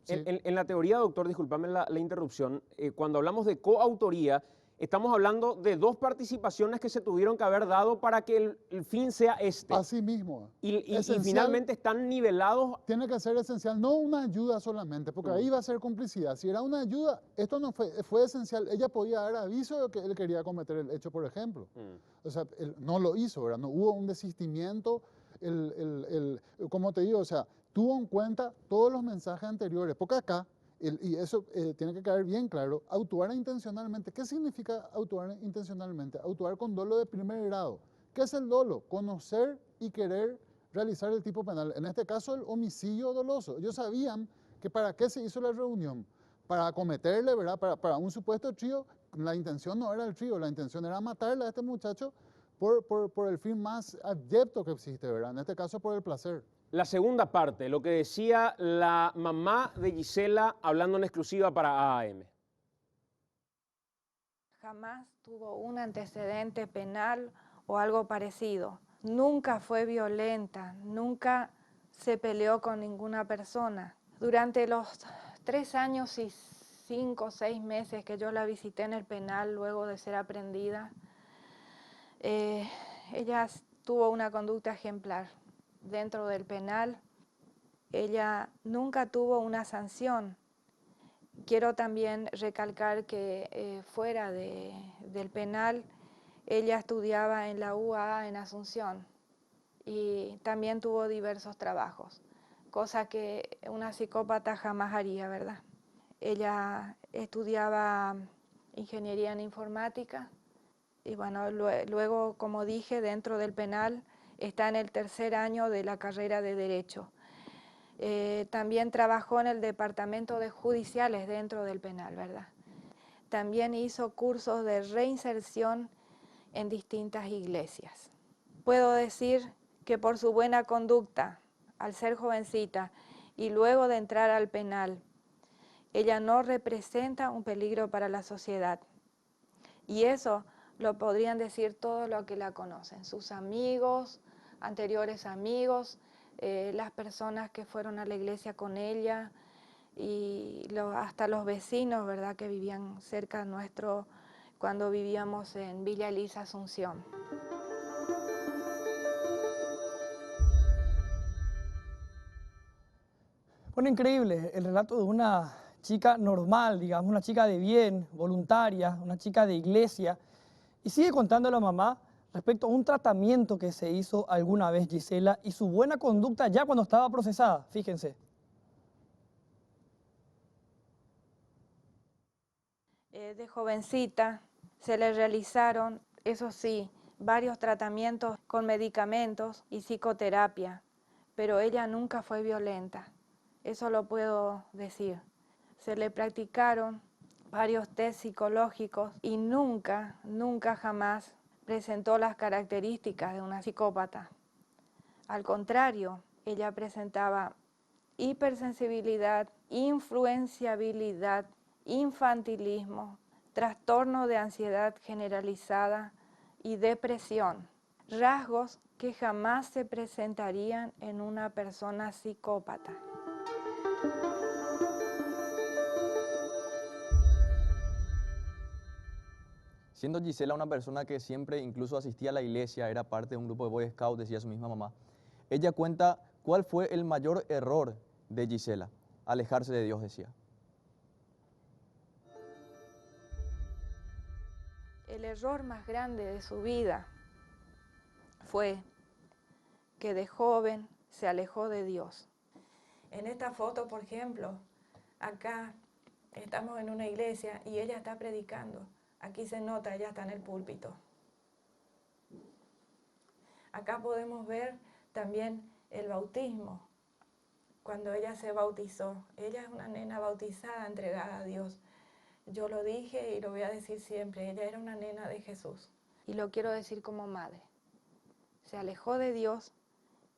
en la teoría, doctor, discúlpame la interrupción, cuando hablamos de coautoría, estamos hablando de dos participaciones que se tuvieron que haber dado para que el fin sea este. Así mismo. Y finalmente están nivelados. Tiene que ser esencial, no una ayuda solamente, porque ahí va a ser complicidad. Si era una ayuda, esto no fue esencial. Ella podía dar aviso de que él quería cometer el hecho, por ejemplo. O sea, él no lo hizo, ¿verdad? No hubo un desistimiento. Como te digo, o sea, tuvo en cuenta todos los mensajes anteriores, porque acá, y eso tiene que quedar bien claro, actuar intencionalmente. ¿Qué significa actuar intencionalmente? Actuar con dolo de primer grado. ¿Qué es el dolo? Conocer y querer realizar el tipo penal. En este caso, el homicidio doloso. Ellos sabían que para qué se hizo la reunión. Para acometerle, ¿verdad? Para un supuesto trío, la intención no era el trío, la intención era matarle a este muchacho por el fin más abyecto que existe, ¿verdad? En este caso, por el placer. La segunda parte, lo que decía la mamá de Gisela hablando en exclusiva para AAM. Jamás tuvo un antecedente penal o algo parecido. Nunca fue violenta, nunca se peleó con ninguna persona. Durante los 3 años y 5 o 6 meses que yo la visité en el penal luego de ser aprendida, ella tuvo una conducta ejemplar dentro del penal. Ella nunca tuvo una sanción. Quiero también recalcar que fuera del penal, ella estudiaba en la UAA en Asunción y también tuvo diversos trabajos, cosa que una psicópata jamás haría, ¿verdad? Ella estudiaba ingeniería en informática y bueno, luego, como dije, dentro del penal está en el 3er año de la carrera de Derecho. También trabajó en el departamento de judiciales dentro del penal, ¿verdad? También hizo cursos de reinserción en distintas iglesias. Puedo decir que por su buena conducta, al ser jovencita y luego de entrar al penal, ella no representa un peligro para la sociedad. Y eso lo podrían decir todos los que la conocen, sus amigos, anteriores amigos, las personas que fueron a la iglesia con ella y hasta los vecinos, ¿verdad?, que vivían cerca nuestro cuando vivíamos en Villa Elisa, Asunción. Bueno, increíble el relato de una chica normal, digamos, una chica de bien, voluntaria, una chica de iglesia. Y sigue contando la mamá respecto a un tratamiento que se hizo alguna vez Gisela y su buena conducta ya cuando estaba procesada, fíjense. De jovencita se le realizaron, eso sí, varios tratamientos con medicamentos y psicoterapia, pero ella nunca fue violenta, eso lo puedo decir. Se le practicaron varios test psicológicos y nunca jamás presentó las características de una psicópata. Al contrario, ella presentaba hipersensibilidad, influenciabilidad, infantilismo, trastorno de ansiedad generalizada y depresión, rasgos que jamás se presentarían en una persona psicópata. Siendo Gisela una persona que siempre incluso asistía a la iglesia, era parte de un grupo de Boy Scouts, decía su misma mamá, ella cuenta cuál fue el mayor error de Gisela, alejarse de Dios, decía. El error más grande de su vida fue que de joven se alejó de Dios. En esta foto, por ejemplo, acá estamos en una iglesia y ella está predicando. Aquí se nota, ella está en el púlpito. Acá podemos ver también el bautismo, cuando ella se bautizó. Ella es una nena bautizada, entregada a Dios. Yo lo dije y lo voy a decir siempre, ella era una nena de Jesús. Y lo quiero decir como madre. Se alejó de Dios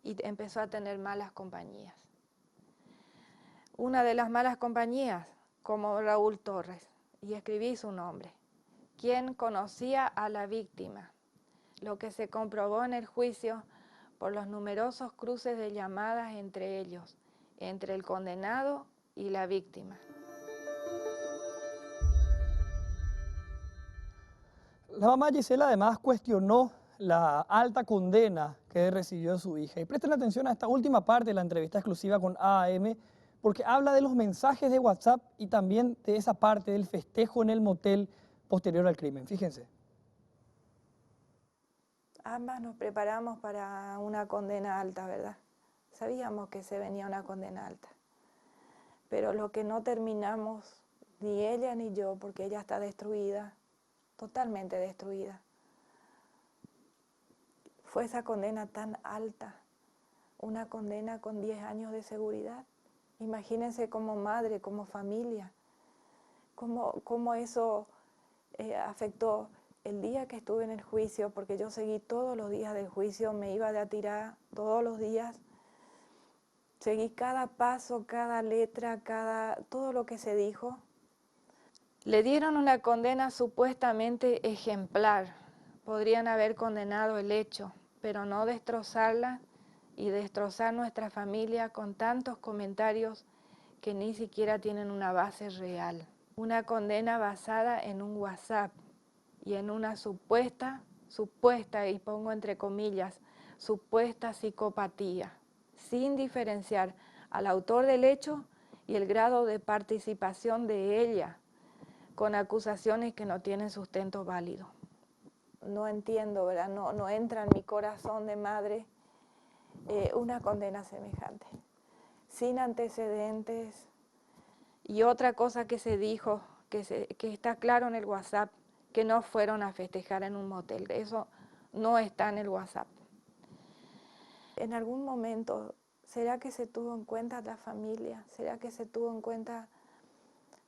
y empezó a tener malas compañías. Una de las malas compañías, como Raúl Torres, y escribí su nombre, quien conocía a la víctima, lo que se comprobó en el juicio por los numerosos cruces de llamadas entre ellos, entre el condenado y la víctima. La mamá Gisela además cuestionó la alta condena que recibió su hija. Y presten atención a esta última parte de la entrevista exclusiva con AAM, porque habla de los mensajes de WhatsApp y también de esa parte del festejo en el motel posterior al crimen. Fíjense. Ambas nos preparamos para una condena alta, ¿verdad? Sabíamos que se venía una condena alta. Pero lo que no terminamos, ni ella ni yo, porque ella está destruida, totalmente destruida, fue esa condena tan alta, una condena con 10 años de seguridad. Imagínense como madre, como familia, cómo eso afectó el día que estuve en el juicio, porque yo seguí todos los días del juicio, me iba de a tirar todos los días, seguí cada paso, cada letra, todo lo que se dijo. Le dieron una condena supuestamente ejemplar, podrían haber condenado el hecho, pero no destrozarla y destrozar nuestra familia con tantos comentarios que ni siquiera tienen una base real. Una condena basada en un WhatsApp y en una supuesta, y pongo entre comillas, supuesta psicopatía, sin diferenciar al autor del hecho y el grado de participación de ella, con acusaciones que no tienen sustento válido. No entiendo, ¿verdad? No entra en mi corazón de madre una condena semejante, sin antecedentes. Y otra cosa que se dijo, que está claro en el WhatsApp, que no fueron a festejar en un motel. Eso no está en el WhatsApp. En algún momento, ¿será que se tuvo en cuenta la familia? ¿Será que se tuvo en cuenta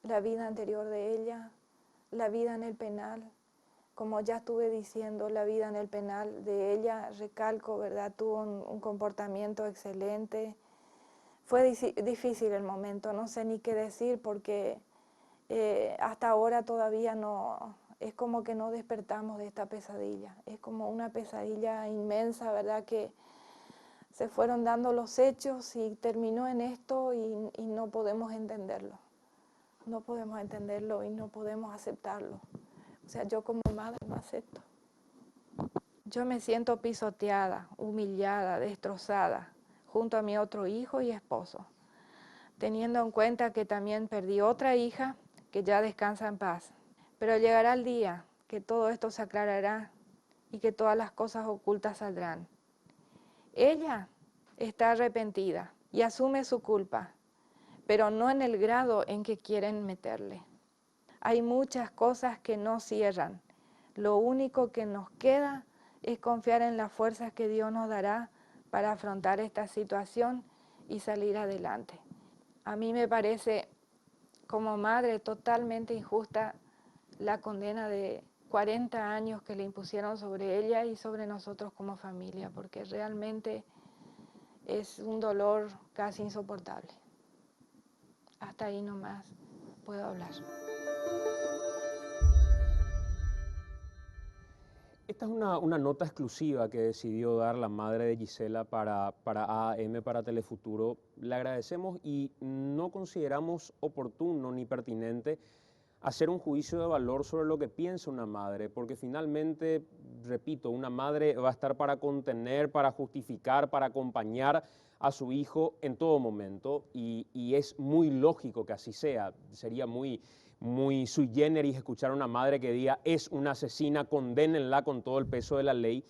la vida anterior de ella? La vida en el penal. Como ya estuve diciendo, la vida en el penal de ella, recalco, ¿verdad? Tuvo un comportamiento excelente. Fue difícil el momento, no sé ni qué decir porque hasta ahora todavía no, es como que no despertamos de esta pesadilla. Es como una pesadilla inmensa, ¿verdad? Que se fueron dando los hechos y terminó en esto y no podemos entenderlo. No podemos entenderlo y no podemos aceptarlo. O sea, yo como madre no acepto. Yo me siento pisoteada, humillada, destrozada, junto a mi otro hijo y esposo, teniendo en cuenta que también perdí otra hija que ya descansa en paz. Pero llegará el día que todo esto se aclarará y que todas las cosas ocultas saldrán. Ella está arrepentida y asume su culpa, pero no en el grado en que quieren meterle. Hay muchas cosas que no cierran. Lo único que nos queda es confiar en las fuerzas que Dios nos dará para afrontar esta situación y salir adelante. A mí me parece, como madre, totalmente injusta la condena de 40 años que le impusieron sobre ella y sobre nosotros como familia, porque realmente es un dolor casi insoportable. Hasta ahí nomás puedo hablar. Esta es una nota exclusiva que decidió dar la madre de Gisela para AM, para Telefuturo. Le agradecemos y no consideramos oportuno ni pertinente hacer un juicio de valor sobre lo que piensa una madre, porque finalmente, repito, una madre va a estar para contener, para justificar, para acompañar a su hijo en todo momento y es muy lógico que así sea. Sería muy sui generis escuchar a una madre que diga es una asesina, condénenla con todo el peso de la ley.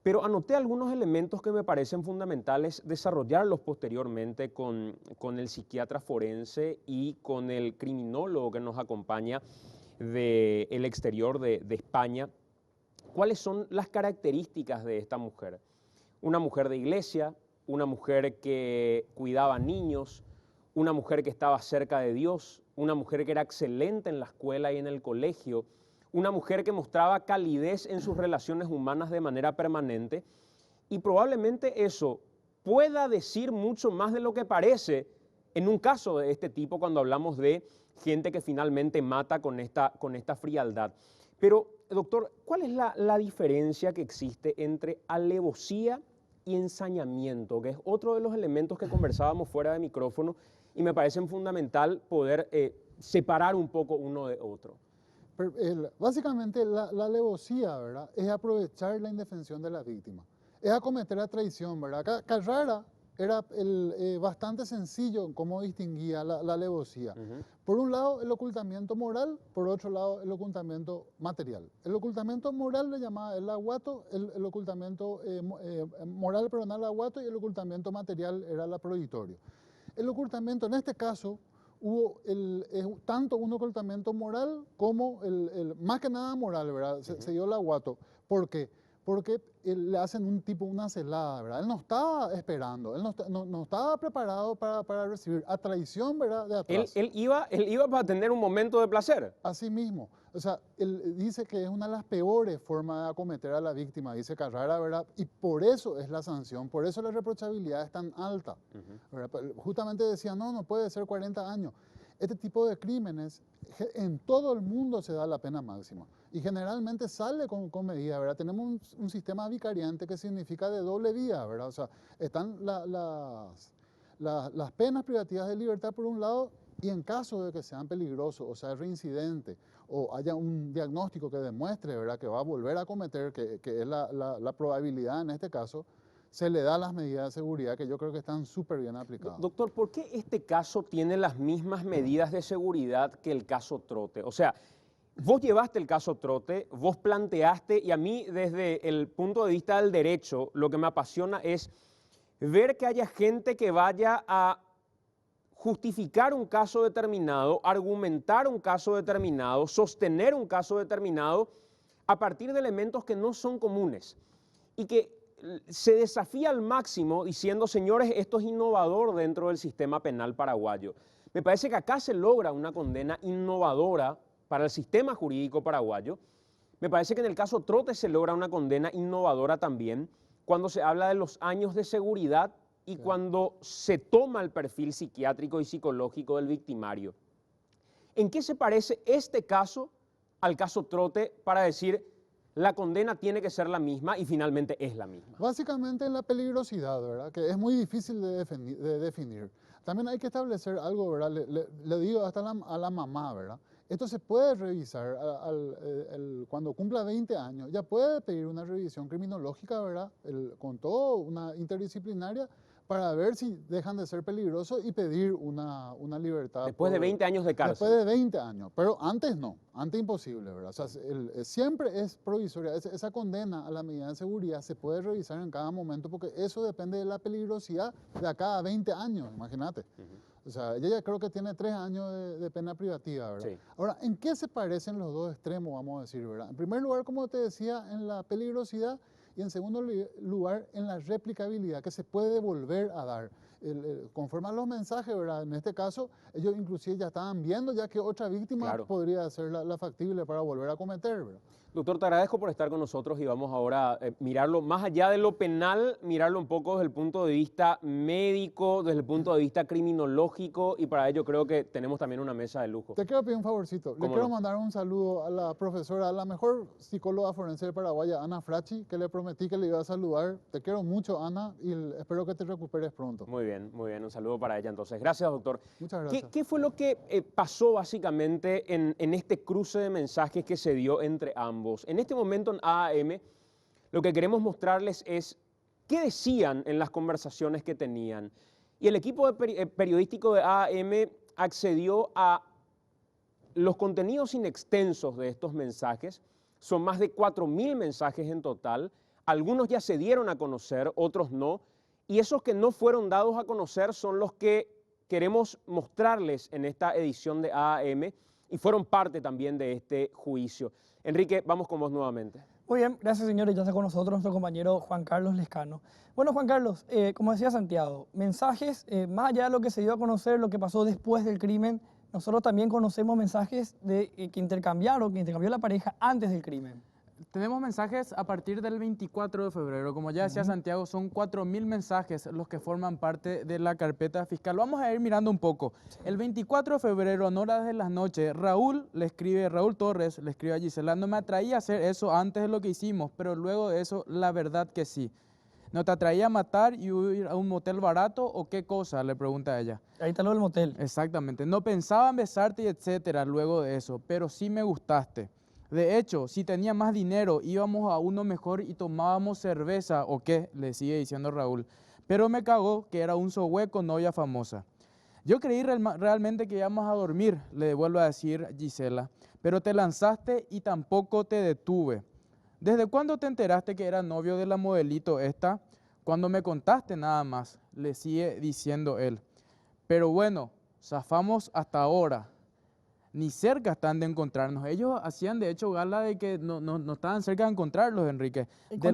Pero anoté algunos elementos que me parecen fundamentales desarrollarlos posteriormente con el psiquiatra forense y con el criminólogo que nos acompaña del exterior de España. ¿Cuáles son las características de esta mujer? Una mujer de iglesia, una mujer que cuidaba niños, una mujer que estaba cerca de Dios, una mujer que era excelente en la escuela y en el colegio, una mujer que mostraba calidez en sus relaciones humanas de manera permanente, y probablemente eso pueda decir mucho más de lo que parece en un caso de este tipo cuando hablamos de gente que finalmente mata con esta frialdad. Pero, doctor, ¿cuál es la diferencia que existe entre alevosía y ensañamiento, que es otro de los elementos que conversábamos fuera de micrófono y me parece fundamental poder separar un poco uno de otro? Básicamente la alevosía, ¿verdad?, es aprovechar la indefensión de la víctima, es acometer la traición, ¿verdad? Carrara era bastante sencillo cómo distinguía la alevosía. Por un lado, el ocultamiento moral, por otro lado, el ocultamiento material. El ocultamiento moral le llamaba el aguato, el ocultamiento moral, perdón, el aguato, y el ocultamiento material era el aprohibitorio. El ocultamiento, en este caso, hubo tanto un ocultamiento moral como más que nada moral, ¿verdad? Se dio el aguato. ¿Por qué? Porque le hacen una celada, ¿verdad? Él no estaba esperando, él no estaba preparado para recibir a traición, ¿verdad?, de atrás. Él iba para tener un momento de placer. Así mismo. O sea, él dice que es una de las peores formas de acometer a la víctima, dice Carrara, ¿verdad? Y por eso es la sanción, por eso la reprochabilidad es tan alta. Justamente decía, no puede ser 40 años. Este tipo de crímenes, en todo el mundo se da la pena máxima. Y generalmente sale con medida, ¿verdad? Tenemos un sistema vicariante que significa de doble vía, ¿verdad? O sea, están las penas privativas de libertad por un lado Y en caso de que sean peligrosos o sea reincidente o haya un diagnóstico que demuestre, ¿verdad?, que va a volver a cometer, que es la probabilidad en este caso, se le da las medidas de seguridad que yo creo que están súper bien aplicadas. Doctor, ¿por qué este caso tiene las mismas medidas de seguridad que el caso Trote? O sea, vos llevaste el caso Trote, vos planteaste, y a mí desde el punto de vista del derecho, lo que me apasiona es ver que haya gente que vaya a justificar un caso determinado, argumentar un caso determinado, sostener un caso determinado a partir de elementos que no son comunes y que se desafía al máximo diciendo, señores, esto es innovador dentro del sistema penal paraguayo. Me parece que acá se logra una condena innovadora para el sistema jurídico paraguayo. Me parece que en el caso Trote se logra una condena innovadora también cuando se habla de los años de seguridad y cuando se toma el perfil psiquiátrico y psicológico del victimario. ¿En qué se parece este caso al caso Trote para decir la condena tiene que ser la misma y finalmente es la misma? Básicamente en la peligrosidad, ¿verdad?, que es muy difícil de definir. También hay que establecer algo, ¿verdad?, le digo hasta a la mamá, ¿verdad? Esto se puede revisar cuando cumpla 20 años, ya puede pedir una revisión criminológica, ¿verdad?, con todo, una interdisciplinaria, para ver si dejan de ser peligrosos y pedir una libertad. Después de 20 años de cárcel. Después de 20 años, pero antes no, antes imposible, ¿verdad? O sea, siempre es provisoria, esa condena a la medida de seguridad se puede revisar en cada momento porque eso depende de la peligrosidad de acá a 20 años, imagínate. O sea, ella ya creo que tiene 3 años de pena privativa, ¿verdad? Sí. Ahora, ¿en qué se parecen los dos extremos, vamos a decir, ¿verdad? En primer lugar, como te decía, en la peligrosidad, y en segundo lugar, en la replicabilidad, que se puede volver a dar. Conforme a los mensajes, ¿verdad?, en este caso, ellos inclusive ya estaban viendo ya que otra víctima podría ser la factible para volver a cometer, ¿verdad? Doctor, te agradezco por estar con nosotros y vamos ahora a mirarlo más allá de lo penal, mirarlo un poco desde el punto de vista médico, desde el punto de vista criminológico, y para ello creo que tenemos también una mesa de lujo. Te quiero pedir un favorcito. Le quiero mandar un saludo a la profesora, a la mejor psicóloga forense de Paraguay, Ana Fracci, que le prometí que le iba a saludar. Te quiero mucho, Ana, y espero que te recuperes pronto. Muy bien, un saludo para ella entonces. Gracias, doctor. Muchas gracias. ¿Qué fue lo que pasó básicamente en este cruce de mensajes que se dio entre ambos? En este momento en AAM, lo que queremos mostrarles es qué decían en las conversaciones que tenían. Y el equipo periodístico de AAM accedió a los contenidos inextensos de estos mensajes. Son más de 4.000 mensajes en total. Algunos ya se dieron a conocer, otros no. Y esos que no fueron dados a conocer son los que queremos mostrarles en esta edición de AAM y fueron parte también de este juicio. Enrique, vamos con vos nuevamente. Muy bien, gracias señores. Ya está con nosotros nuestro compañero Juan Carlos Lescano. Bueno, Juan Carlos, como decía Santiago, mensajes, más allá de lo que se dio a conocer, lo que pasó después del crimen, nosotros también conocemos mensajes que intercambió la pareja antes del crimen. Tenemos mensajes a partir del 24 de febrero. Como ya decía Santiago, son 4.000 mensajes los que forman parte de la carpeta fiscal. Vamos a ir mirando un poco. El 24 de febrero, en horas de la noche, Raúl Torres le escribe a Gisela: no me atraía a hacer eso antes de lo que hicimos, pero luego de eso, la verdad que sí. ¿No te atraía a matar y huir a un motel barato o qué cosa?, le pregunta a ella. Ahí está lo del motel. Exactamente. No pensaba en besarte y etcétera luego de eso, pero sí me gustaste. De hecho, si tenía más dinero, íbamos a uno mejor y tomábamos cerveza, ¿o qué?, le sigue diciendo Raúl. Pero me cagó que era un sohueco novia famosa. Yo creí realmente que íbamos a dormir, le vuelvo a decir Gisela, pero te lanzaste y tampoco te detuve. ¿Desde cuándo te enteraste que era novio de la modelito esta? Cuando me contaste nada más, le sigue diciendo él. Pero bueno, zafamos hasta ahora. Ni cerca están de encontrarnos. Ellos hacían de hecho gala de que no estaban cerca de encontrarlos, Enrique.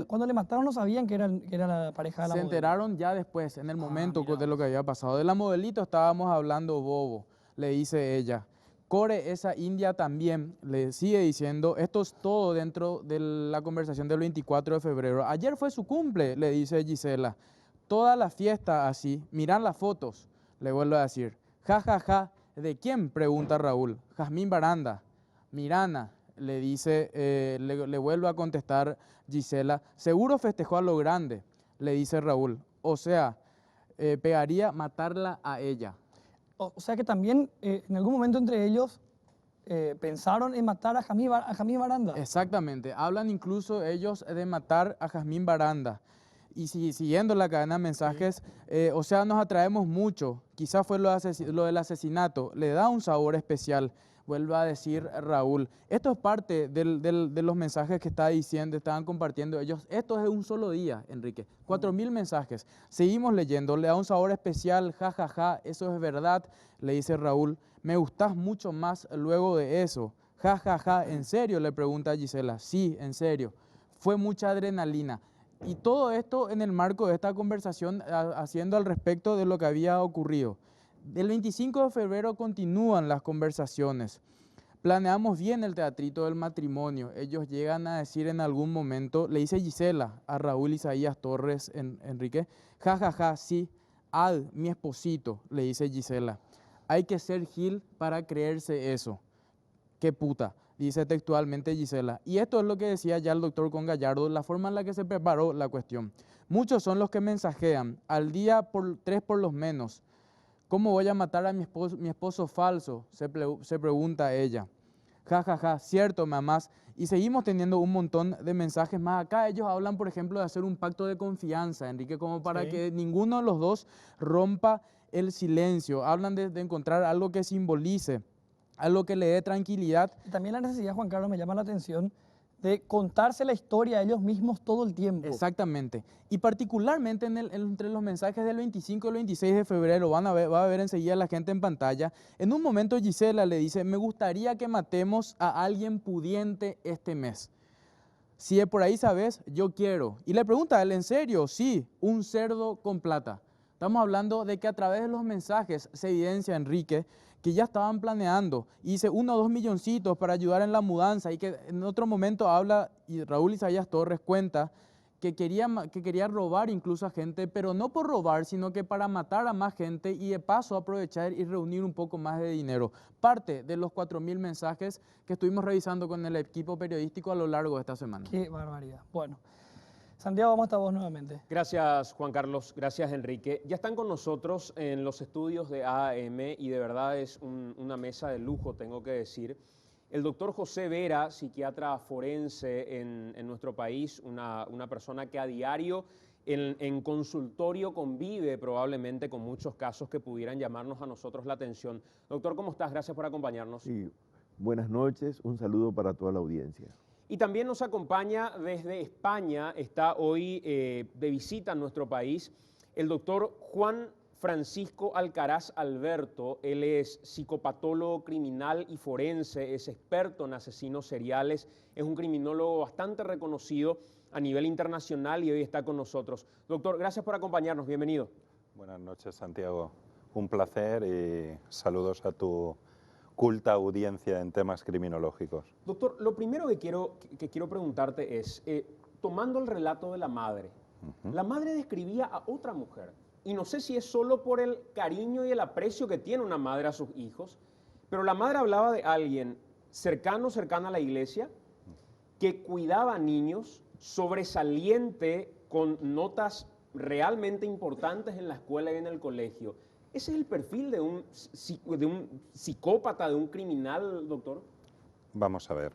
Cuando le mataron no sabían que era la pareja de la modelo. Se enteraron ya después, en el momento de lo que había pasado. De la modelito estábamos hablando bobo, le dice ella. Core, esa india también, le sigue diciendo. Esto es todo dentro de la conversación del 24 de febrero. Ayer fue su cumple, le dice Gisela. Toda la fiesta así. Miran las fotos, le vuelvo a decir. Ja, ja, ja. ¿De quién?, pregunta Raúl. Jazmín Baranda. Mirana, le dice, le vuelve a contestar Gisela. Seguro festejó a lo grande, le dice Raúl. O sea, pegaría matarla a ella. O sea que también en algún momento entre ellos pensaron en matar a Jazmín Baranda. Exactamente, hablan incluso ellos de matar a Jazmín Baranda. Y siguiendo la cadena de mensajes, o sea, nos atraemos mucho. Quizás fue lo del asesinato, le da un sabor especial, vuelve a decir Raúl. Esto es parte de los mensajes que estaban compartiendo ellos. Esto es un solo día, Enrique. 4.000 mensajes. Seguimos leyendo, le da un sabor especial, jajaja, eso es verdad, le dice Raúl. Me gustás mucho más luego de eso. Jajaja, ¿en serio?, le pregunta Gisela. Sí, en serio. Fue mucha adrenalina. Y todo esto en el marco de esta conversación haciendo al respecto de lo que había ocurrido. El 25 de febrero continúan las conversaciones. Planeamos bien el teatrito del matrimonio. Ellos llegan a decir en algún momento, le dice Gisela a Raúl Isaías Torres, Enrique, jajaja, sí, Ad, mi esposito, le dice Gisela. Hay que ser Gil para creerse eso. Qué puta, dice textualmente Gisela. Y esto es lo que decía ya el doctor Con Gallardo, la forma en la que se preparó la cuestión. Muchos son los que mensajean, al día 3 por lo menos. ¿Cómo voy a matar a mi esposo falso?, se pregunta ella. Ja, ja, ja, cierto, mamás. Y seguimos teniendo un montón de mensajes más. Acá ellos hablan, por ejemplo, de hacer un pacto de confianza, Enrique, como para que ninguno de los dos rompa el silencio. Hablan de encontrar algo que simbolice, algo que le dé tranquilidad. También la necesidad, Juan Carlos, me llama la atención, de contarse la historia a ellos mismos todo el tiempo. Exactamente. Y particularmente entre los mensajes del 25 y el 26 de febrero, va a ver enseguida la gente en pantalla, en un momento Gisela le dice, me gustaría que matemos a alguien pudiente este mes. Si de por ahí sabes, yo quiero. Y le pregunta a él, ¿en serio? Sí, un cerdo con plata. Estamos hablando de que a través de los mensajes se evidencia, Enrique, que ya estaban planeando, y dice 1 o 2 milloncitos para ayudar en la mudanza, y que en otro momento habla, y Raúl Isaías Torres cuenta, que quería robar incluso a gente, pero no por robar, sino que para matar a más gente y de paso aprovechar y reunir un poco más de dinero. Parte de los 4.000 mensajes que estuvimos revisando con el equipo periodístico a lo largo de esta semana. Qué barbaridad. Bueno, Santiago, vamos hasta vos nuevamente. Gracias, Juan Carlos. Gracias, Enrique. Ya están con nosotros en los estudios de AAM y de verdad es una mesa de lujo, tengo que decir. El doctor José Vera, psiquiatra forense en nuestro país, una persona que a diario en consultorio convive probablemente con muchos casos que pudieran llamarnos a nosotros la atención. Doctor, ¿cómo estás? Gracias por acompañarnos. Sí, buenas noches, un saludo para toda la audiencia. Y también nos acompaña desde España, está hoy de visita en nuestro país, el doctor Juan Francisco Alcaraz Alberto. Él es psicopatólogo criminal y forense, es experto en asesinos seriales, es un criminólogo bastante reconocido a nivel internacional y hoy está con nosotros. Doctor, gracias por acompañarnos, bienvenido. Buenas noches, Santiago. Un placer y saludos a tu culta audiencia en temas criminológicos. Doctor, lo primero que quiero preguntarte es, tomando el relato de la madre describía a otra mujer, y no sé si es solo por el cariño y el aprecio que tiene una madre a sus hijos, pero la madre hablaba de alguien cercana a la iglesia, que cuidaba a niños, sobresaliente, con notas realmente importantes en la escuela y en el colegio. ¿Ese es el perfil de un psicópata, de un criminal, doctor? Vamos a ver.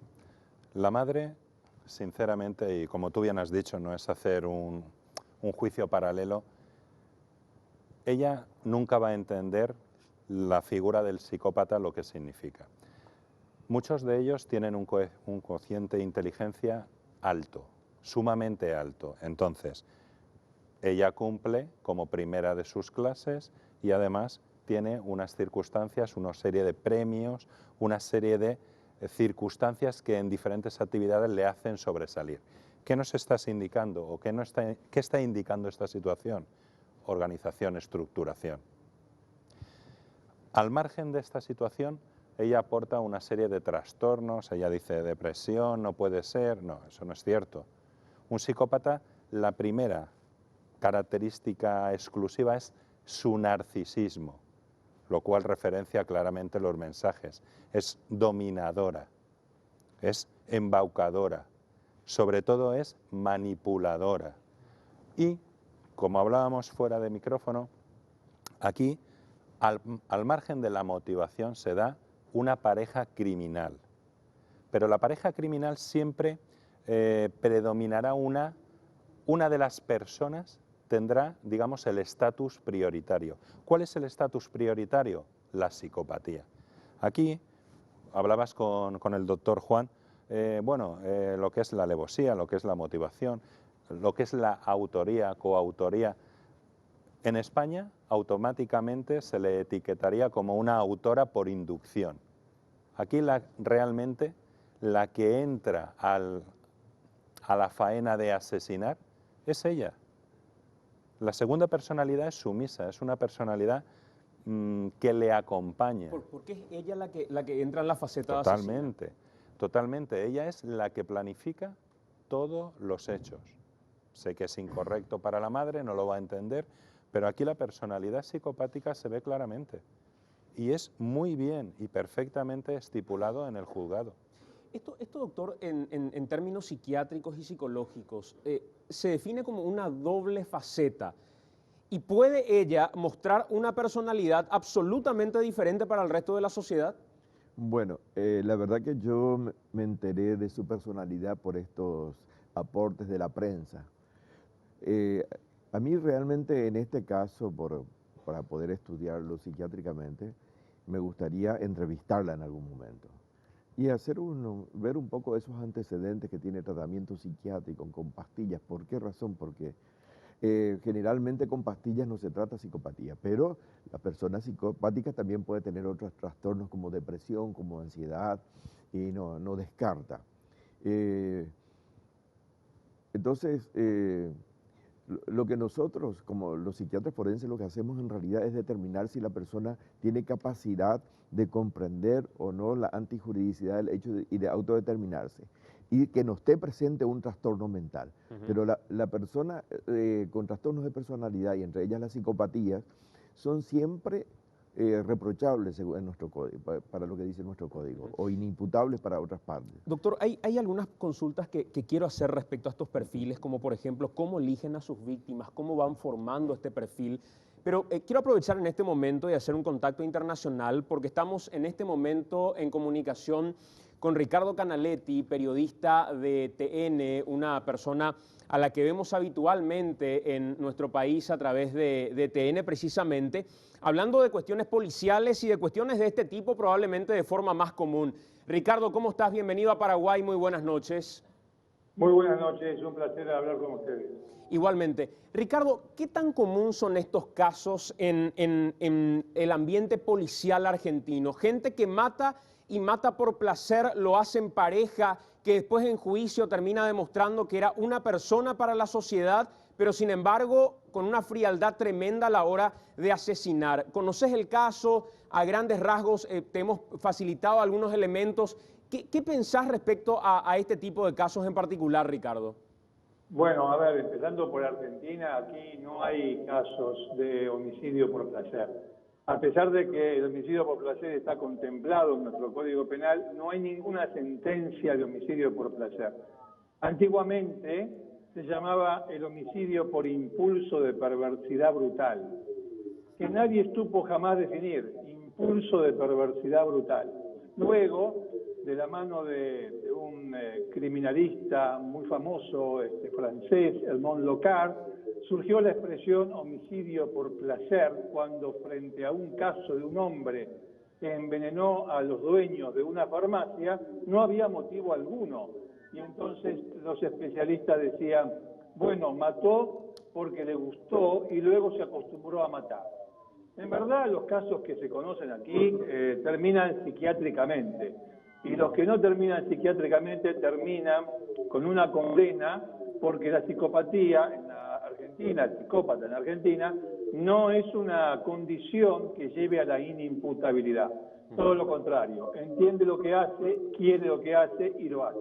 La madre, sinceramente, y como tú bien has dicho, no es hacer un juicio paralelo, ella nunca va a entender la figura del psicópata, lo que significa. Muchos de ellos tienen un cociente de inteligencia alto, sumamente alto. Entonces, ella cumple como primera de sus clases y además tiene unas circunstancias, una serie de premios, una serie de circunstancias que en diferentes actividades le hacen sobresalir. ¿Qué nos estás indicando o qué está indicando esta situación? Organización, estructuración. Al margen de esta situación, ella aporta una serie de trastornos, ella dice depresión, no puede ser, no, eso no es cierto. Un psicópata, la primera característica exclusiva es su narcisismo, lo cual referencia claramente los mensajes. Es dominadora, es embaucadora, sobre todo es manipuladora. Y, como hablábamos fuera de micrófono, aquí al margen de la motivación se da una pareja criminal. Pero la pareja criminal siempre predominará una de las personas tendrá, digamos, el estatus prioritario. ¿Cuál es el estatus prioritario? La psicopatía. Aquí hablabas con el doctor Juan, lo que es la alevosía, lo que es la motivación, lo que es la autoría, coautoría. En España automáticamente se le etiquetaría como una autora por inducción. Aquí realmente la que entra a la faena de asesinar es ella. La segunda personalidad es sumisa, es una personalidad que le acompaña. ¿Por qué es ella la que entra en la faceta de asesina? Totalmente. Ella es la que planifica todos los hechos. Sé que es incorrecto para la madre, no lo va a entender, pero aquí la personalidad psicopática se ve claramente. Y es muy bien y perfectamente estipulado en el juzgado. Esto, doctor, en términos psiquiátricos y psicológicos, se define como una doble faceta. ¿Y puede ella mostrar una personalidad absolutamente diferente para el resto de la sociedad? Bueno, la verdad que yo me enteré de su personalidad por estos aportes de la prensa. A mí realmente en este caso, para poder estudiarlo psiquiátricamente, me gustaría entrevistarla en algún momento y ver un poco esos antecedentes que tiene tratamiento psiquiátrico con pastillas. ¿Por qué razón? Porque generalmente con pastillas no se trata psicopatía, pero la persona psicopática también puede tener otros trastornos como depresión, como ansiedad, y no descarta. Entonces, lo que nosotros, como los psiquiatras forenses, lo que hacemos en realidad es determinar si la persona tiene capacidad de comprender o no la antijuridicidad del hecho y de autodeterminarse, y que no esté presente un trastorno mental. Pero la persona con trastornos de personalidad, y entre ellas las psicopatías, son siempre reprochables en nuestro código, para lo que dice nuestro código, o inimputables para otras partes. Doctor, hay algunas consultas que quiero hacer respecto a estos perfiles, como por ejemplo, cómo eligen a sus víctimas, cómo van formando este perfil. Pero quiero aprovechar en este momento y hacer un contacto internacional, porque estamos en este momento en comunicación con Ricardo Canaletti, periodista de TN, una persona a la que vemos habitualmente en nuestro país a través de TN precisamente, hablando de cuestiones policiales y de cuestiones de este tipo probablemente de forma más común. Ricardo, ¿cómo estás? Bienvenido a Paraguay, muy buenas noches. Muy buenas noches, un placer hablar con ustedes. Igualmente. Ricardo, ¿qué tan común son estos casos en el ambiente policial argentino? Gente que mata y mata por placer, lo hace en pareja, que después en juicio termina demostrando que era una persona para la sociedad, pero sin embargo con una frialdad tremenda a la hora de asesinar. ¿Conoces el caso? A grandes rasgos te hemos facilitado algunos elementos. ¿Qué pensás respecto a este tipo de casos en particular, Ricardo? Bueno, a ver, empezando por Argentina, aquí no hay casos de homicidio por placer. A pesar de que el homicidio por placer está contemplado en nuestro Código Penal, no hay ninguna sentencia de homicidio por placer. Antiguamente se llamaba el homicidio por impulso de perversidad brutal, que nadie supo jamás definir, impulso de perversidad brutal. Luego, de la mano de un criminalista muy famoso francés, Edmond Locard, surgió la expresión homicidio por placer cuando frente a un caso de un hombre que envenenó a los dueños de una farmacia no había motivo alguno. Y entonces los especialistas decían, bueno, mató porque le gustó y luego se acostumbró a matar. En verdad, los casos que se conocen aquí terminan psiquiátricamente. Y los que no terminan psiquiátricamente terminan con una condena, porque la psicopatía en la Argentina, el psicópata en Argentina, no es una condición que lleve a la inimputabilidad. Todo lo contrario, entiende lo que hace, quiere lo que hace y lo hace.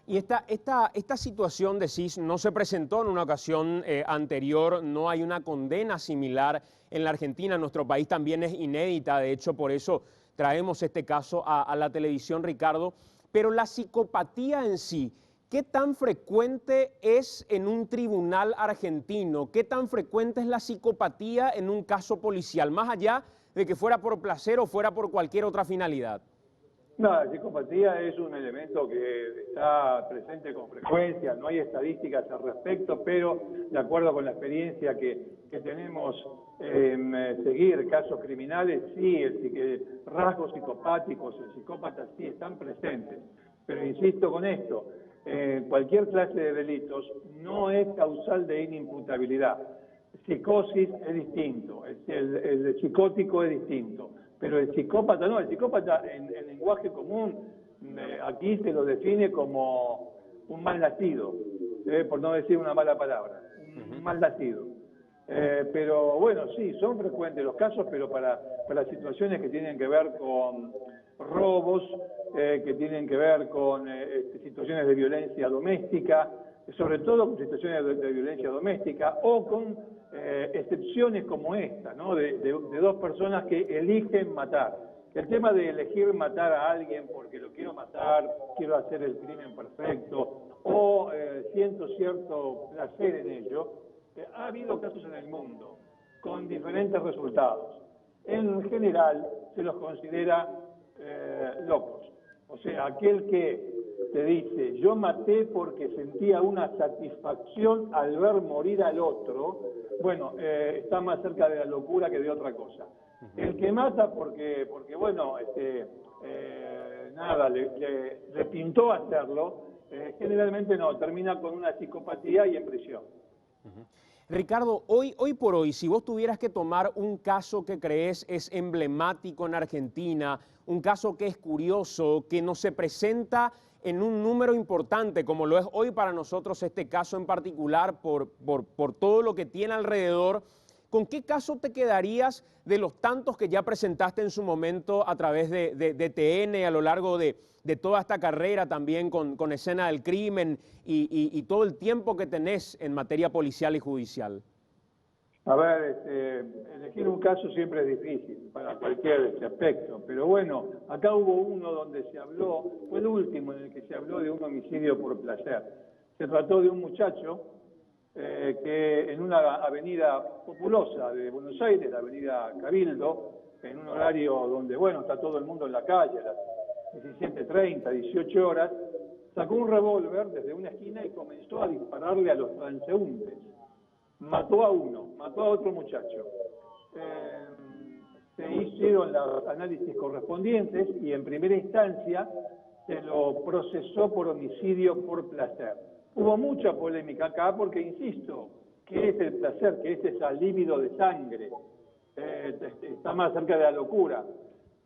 Y esta situación, decís, no se presentó en una ocasión anterior, no hay una condena similar en la Argentina, en nuestro país también es inédita, de hecho por eso traemos este caso a la televisión, Ricardo, pero la psicopatía en sí, ¿qué tan frecuente es en un tribunal argentino? ¿Qué tan frecuente es la psicopatía en un caso policial, más allá de que fuera por placer o fuera por cualquier otra finalidad? No, la psicopatía es un elemento que está presente con frecuencia, no hay estadísticas al respecto, pero de acuerdo con la experiencia que tenemos en seguir casos criminales, sí, rasgos psicopáticos, el psicópata sí están presentes. Pero insisto con esto, cualquier clase de delitos no es causal de inimputabilidad. Psicosis es distinto, el psicótico es distinto. Pero el psicópata no, el psicópata en lenguaje común aquí se lo define como un mal nacido, por no decir una mala palabra, un mal nacido. Pero bueno, sí, son frecuentes los casos, pero para situaciones que tienen que ver con robos, que tienen que ver con situaciones de violencia doméstica, sobre todo con situaciones de violencia doméstica o con excepciones como esta, ¿no? de dos personas que eligen matar. El tema de elegir matar a alguien porque lo quiero matar, quiero hacer el crimen perfecto o siento cierto placer en ello, ha habido casos en el mundo con diferentes resultados. En general se los considera locos. O sea, aquel que te dice, yo maté porque sentía una satisfacción al ver morir al otro, bueno, está más cerca de la locura que de otra cosa. El que mata porque bueno, nada, le pintó hacerlo, generalmente no, termina con una psicopatía y en prisión. Ricardo, hoy por hoy, si vos tuvieras que tomar un caso que crees es emblemático en Argentina, un caso que es curioso, que no se presenta en un número importante, como lo es hoy para nosotros este caso en particular, por todo lo que tiene alrededor, ¿con qué caso te quedarías de los tantos que ya presentaste en su momento a través de TN a lo largo de toda esta carrera, también con Escena del Crimen y todo el tiempo que tenés en materia policial y judicial? A ver, elegir un caso siempre es difícil para cualquier aspecto, pero bueno, acá hubo uno donde se habló, fue el último en el que se habló de un homicidio por placer. Se trató de un muchacho que en una avenida populosa de Buenos Aires, la avenida Cabildo, en un horario donde, bueno, está todo el mundo en la calle, a las 17:30, 18 horas, sacó un revólver desde una esquina y comenzó a dispararle a los transeúntes. Mató a uno, mató a otro muchacho. Se hicieron los análisis correspondientes y en primera instancia se lo procesó por homicidio por placer. Hubo mucha polémica acá porque, insisto, ¿qué es el placer? ¿Qué es esa libido de sangre? Está más cerca de la locura.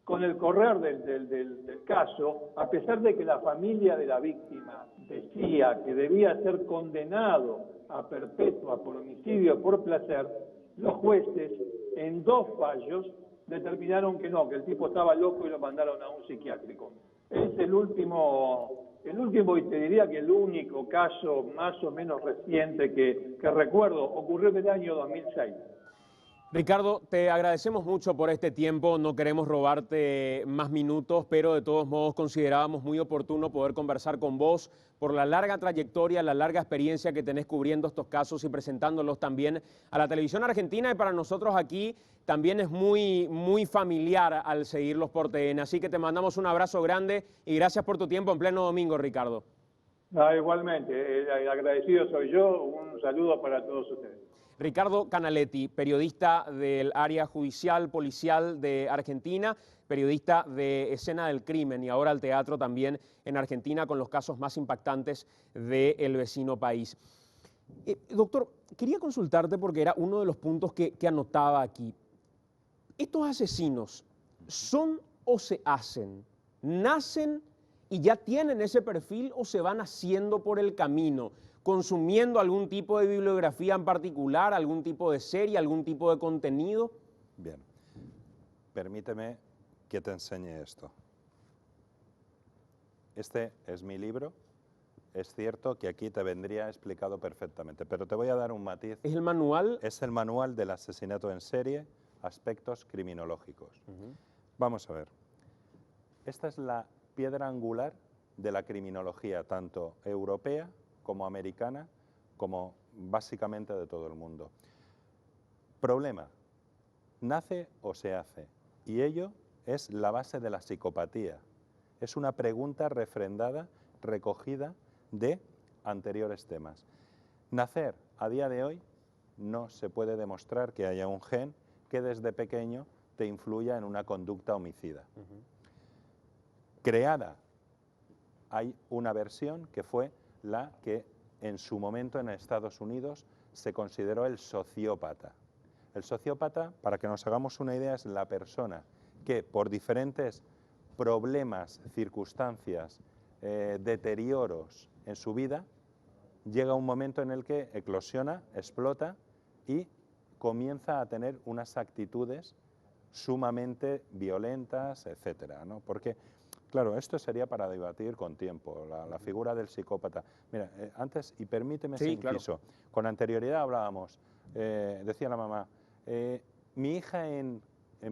Con el correr del caso, a pesar de que la familia de la víctima decía que debía ser condenado a perpetua por homicidio por placer, los jueces, en 2 fallos, determinaron que no, que el tipo estaba loco y lo mandaron a un psiquiátrico. Es el último y te diría que el único caso más o menos reciente que recuerdo, ocurrió en el año 2006. Ricardo, te agradecemos mucho por este tiempo, no queremos robarte más minutos, pero de todos modos considerábamos muy oportuno poder conversar con vos por la larga trayectoria, la larga experiencia que tenés cubriendo estos casos y presentándolos también a la televisión argentina, y para nosotros aquí también es muy familiar al seguirlos por TN. Así que te mandamos un abrazo grande y gracias por tu tiempo en pleno domingo, Ricardo. Igualmente, el agradecido soy yo, un saludo para todos ustedes. Ricardo Canaletti, periodista del área judicial, policial de Argentina, periodista de Escena del Crimen y ahora al teatro también en Argentina con los casos más impactantes del vecino país. Doctor, quería consultarte porque era uno de los puntos que anotaba aquí. ¿Estos asesinos son o se hacen? ¿Nacen y ya tienen ese perfil o se van haciendo por el camino? ¿Consumiendo algún tipo de bibliografía en particular, algún tipo de serie, algún tipo de contenido? Bien, permíteme que te enseñe esto. Este es mi libro. Es cierto que aquí te vendría explicado perfectamente, pero te voy a dar un matiz. ¿Es el manual? Es el manual del asesinato en serie, aspectos criminológicos. Vamos a ver. Esta es la piedra angular de la criminología, tanto europea como americana, como básicamente de todo el mundo. Problema, nace o se hace, y ello es la base de la psicopatía. Es una pregunta refrendada, recogida de anteriores temas. Nacer, a día de hoy, no se puede demostrar que haya un gen que desde pequeño te influya en una conducta homicida. Creada, hay una versión que fue la que en su momento en Estados Unidos se consideró el sociópata. El sociópata, para que nos hagamos una idea, es la persona que por diferentes problemas, circunstancias, deterioros en su vida, llega un momento en el que eclosiona, explota y comienza a tener unas actitudes sumamente violentas, etcétera, ¿no? Porque, claro, esto sería para debatir con tiempo, la figura del psicópata. Mira, antes, y permíteme ese inciso, con anterioridad hablábamos, decía la mamá, mi hija en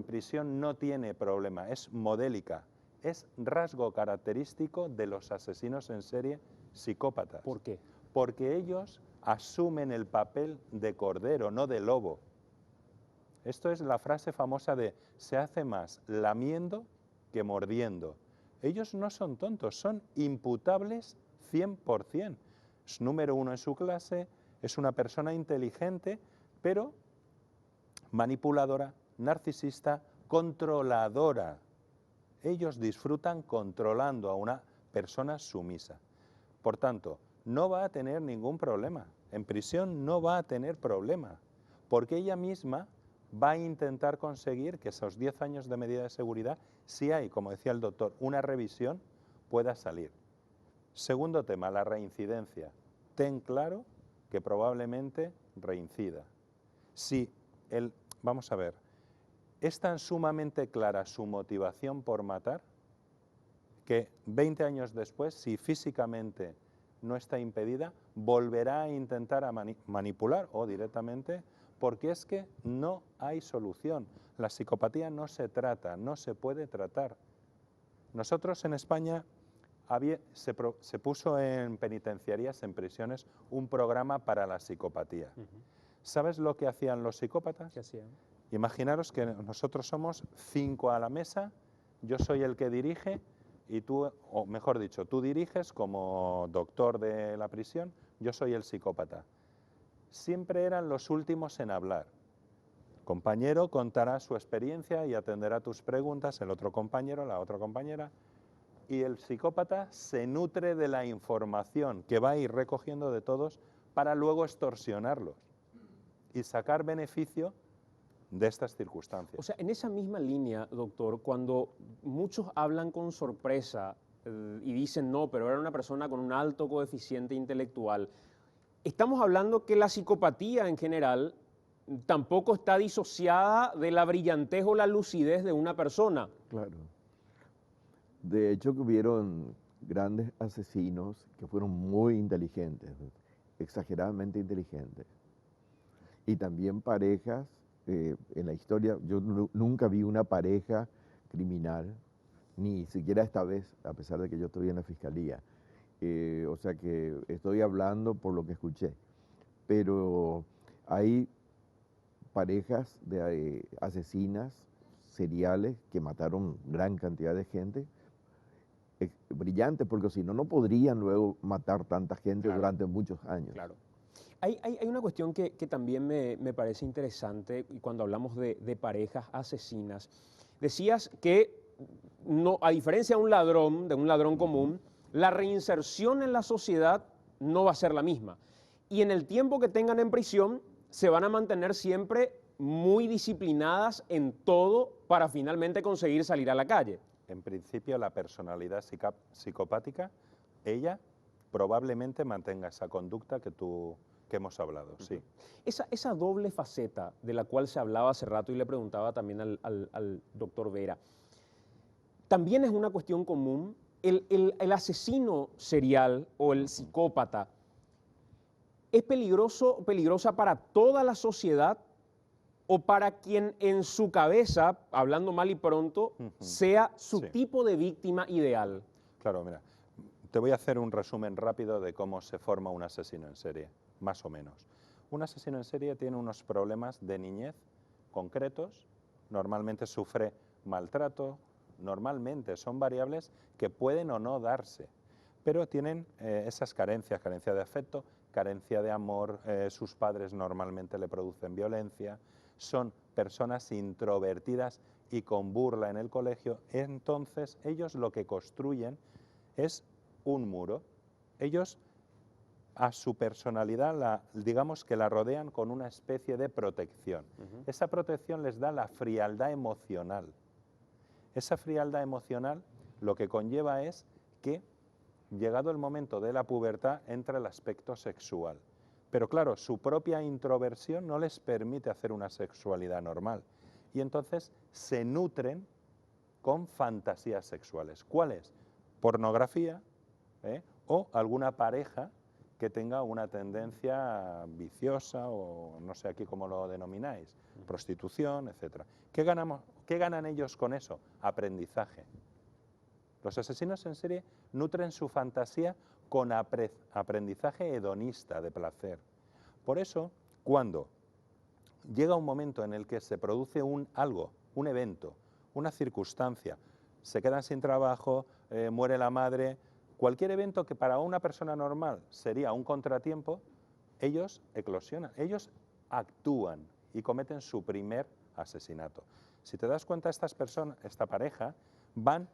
prisión no tiene problema, es modélica, es rasgo característico de los asesinos en serie psicópatas. ¿Por qué? Porque ellos asumen el papel de cordero, no de lobo. Esto es la frase famosa de se hace más lamiendo que mordiendo. Ellos no son tontos, son imputables 100%. Es número uno en su clase, es una persona inteligente, pero manipuladora, narcisista, controladora. Ellos disfrutan controlando a una persona sumisa. Por tanto, no va a tener ningún problema. En prisión no va a tener problema, porque ella misma va a intentar conseguir que esos 10 años de medida de seguridad, si hay, como decía el doctor, una revisión, pueda salir. Segundo tema, la reincidencia. Ten claro que probablemente reincida. Si vamos a ver, es tan sumamente clara su motivación por matar que 20 años después, si físicamente no está impedida, volverá a intentar manipular o directamente, porque es que no hay solución. La psicopatía no se trata, no se puede tratar. Nosotros en España se puso en penitenciarías, en prisiones, un programa para la psicopatía. ¿Sabes lo que hacían los psicópatas? ¿Qué hacían? Imaginaros que nosotros somos 5 a la mesa, yo soy el que dirige y tú, o mejor dicho, tú diriges como doctor de la prisión, yo soy el psicópata. Siempre eran los últimos en hablar. El compañero contará su experiencia y atenderá tus preguntas, el otro compañero, la otra compañera, y el psicópata se nutre de la información que va a ir recogiendo de todos para luego extorsionarlos y sacar beneficio de estas circunstancias. O sea, en esa misma línea, doctor, cuando muchos hablan con sorpresa y dicen no, pero era una persona con un alto coeficiente intelectual, estamos hablando que la psicopatía en general tampoco está disociada de la brillantez o la lucidez de una persona. Claro. De hecho, que hubieron grandes asesinos que fueron muy inteligentes, exageradamente inteligentes. Y también parejas, en la historia, yo nunca vi una pareja criminal, ni siquiera esta vez, a pesar de que yo estoy en la fiscalía. O sea que estoy hablando por lo que escuché. Pero hay parejas de asesinas seriales que mataron gran cantidad de gente, brillantes, porque si no, no podrían luego matar tanta gente durante muchos años. Claro. Hay una cuestión que también me parece interesante cuando hablamos de parejas asesinas. Decías que, no, a diferencia de un ladrón común, la reinserción en la sociedad no va a ser la misma. Y en el tiempo que tengan en prisión, se van a mantener siempre muy disciplinadas en todo para finalmente conseguir salir a la calle. En principio, la personalidad psicopática, ella probablemente mantenga esa conducta que hemos hablado, sí. Esa doble faceta de la cual se hablaba hace rato y le preguntaba también al doctor Vera, también es una cuestión común. El asesino serial o el psicópata es peligrosa para toda la sociedad o para quien en su cabeza, hablando mal y pronto, sea su tipo de víctima ideal. Claro, mira, te voy a hacer un resumen rápido de cómo se forma un asesino en serie, más o menos. Un asesino en serie tiene unos problemas de niñez concretos, normalmente sufre maltrato, normalmente son variables que pueden o no darse, pero tienen esas carencias, carencia de afecto, carencia de amor, sus padres normalmente le producen violencia, son personas introvertidas y con burla en el colegio, entonces ellos lo que construyen es un muro. Ellos a su personalidad, digamos que la rodean con una especie de protección. Esa protección les da la frialdad emocional. Esa frialdad emocional lo que conlleva es que, llegado el momento de la pubertad, entra el aspecto sexual. Pero claro, su propia introversión no les permite hacer una sexualidad normal. Y entonces se nutren con fantasías sexuales. ¿Cuáles? Pornografía, o alguna pareja que tenga una tendencia viciosa o no sé aquí cómo lo denomináis, prostitución, etc. ¿Qué ganan ellos con eso? Aprendizaje. Los asesinos en serie nutren su fantasía con aprendizaje hedonista, de placer. Por eso, cuando llega un momento en el que se produce algo, un evento, una circunstancia, se quedan sin trabajo, muere la madre, cualquier evento que para una persona normal sería un contratiempo, ellos eclosionan, ellos actúan y cometen su primer asesinato. Si te das cuenta, estas personas, esta pareja, van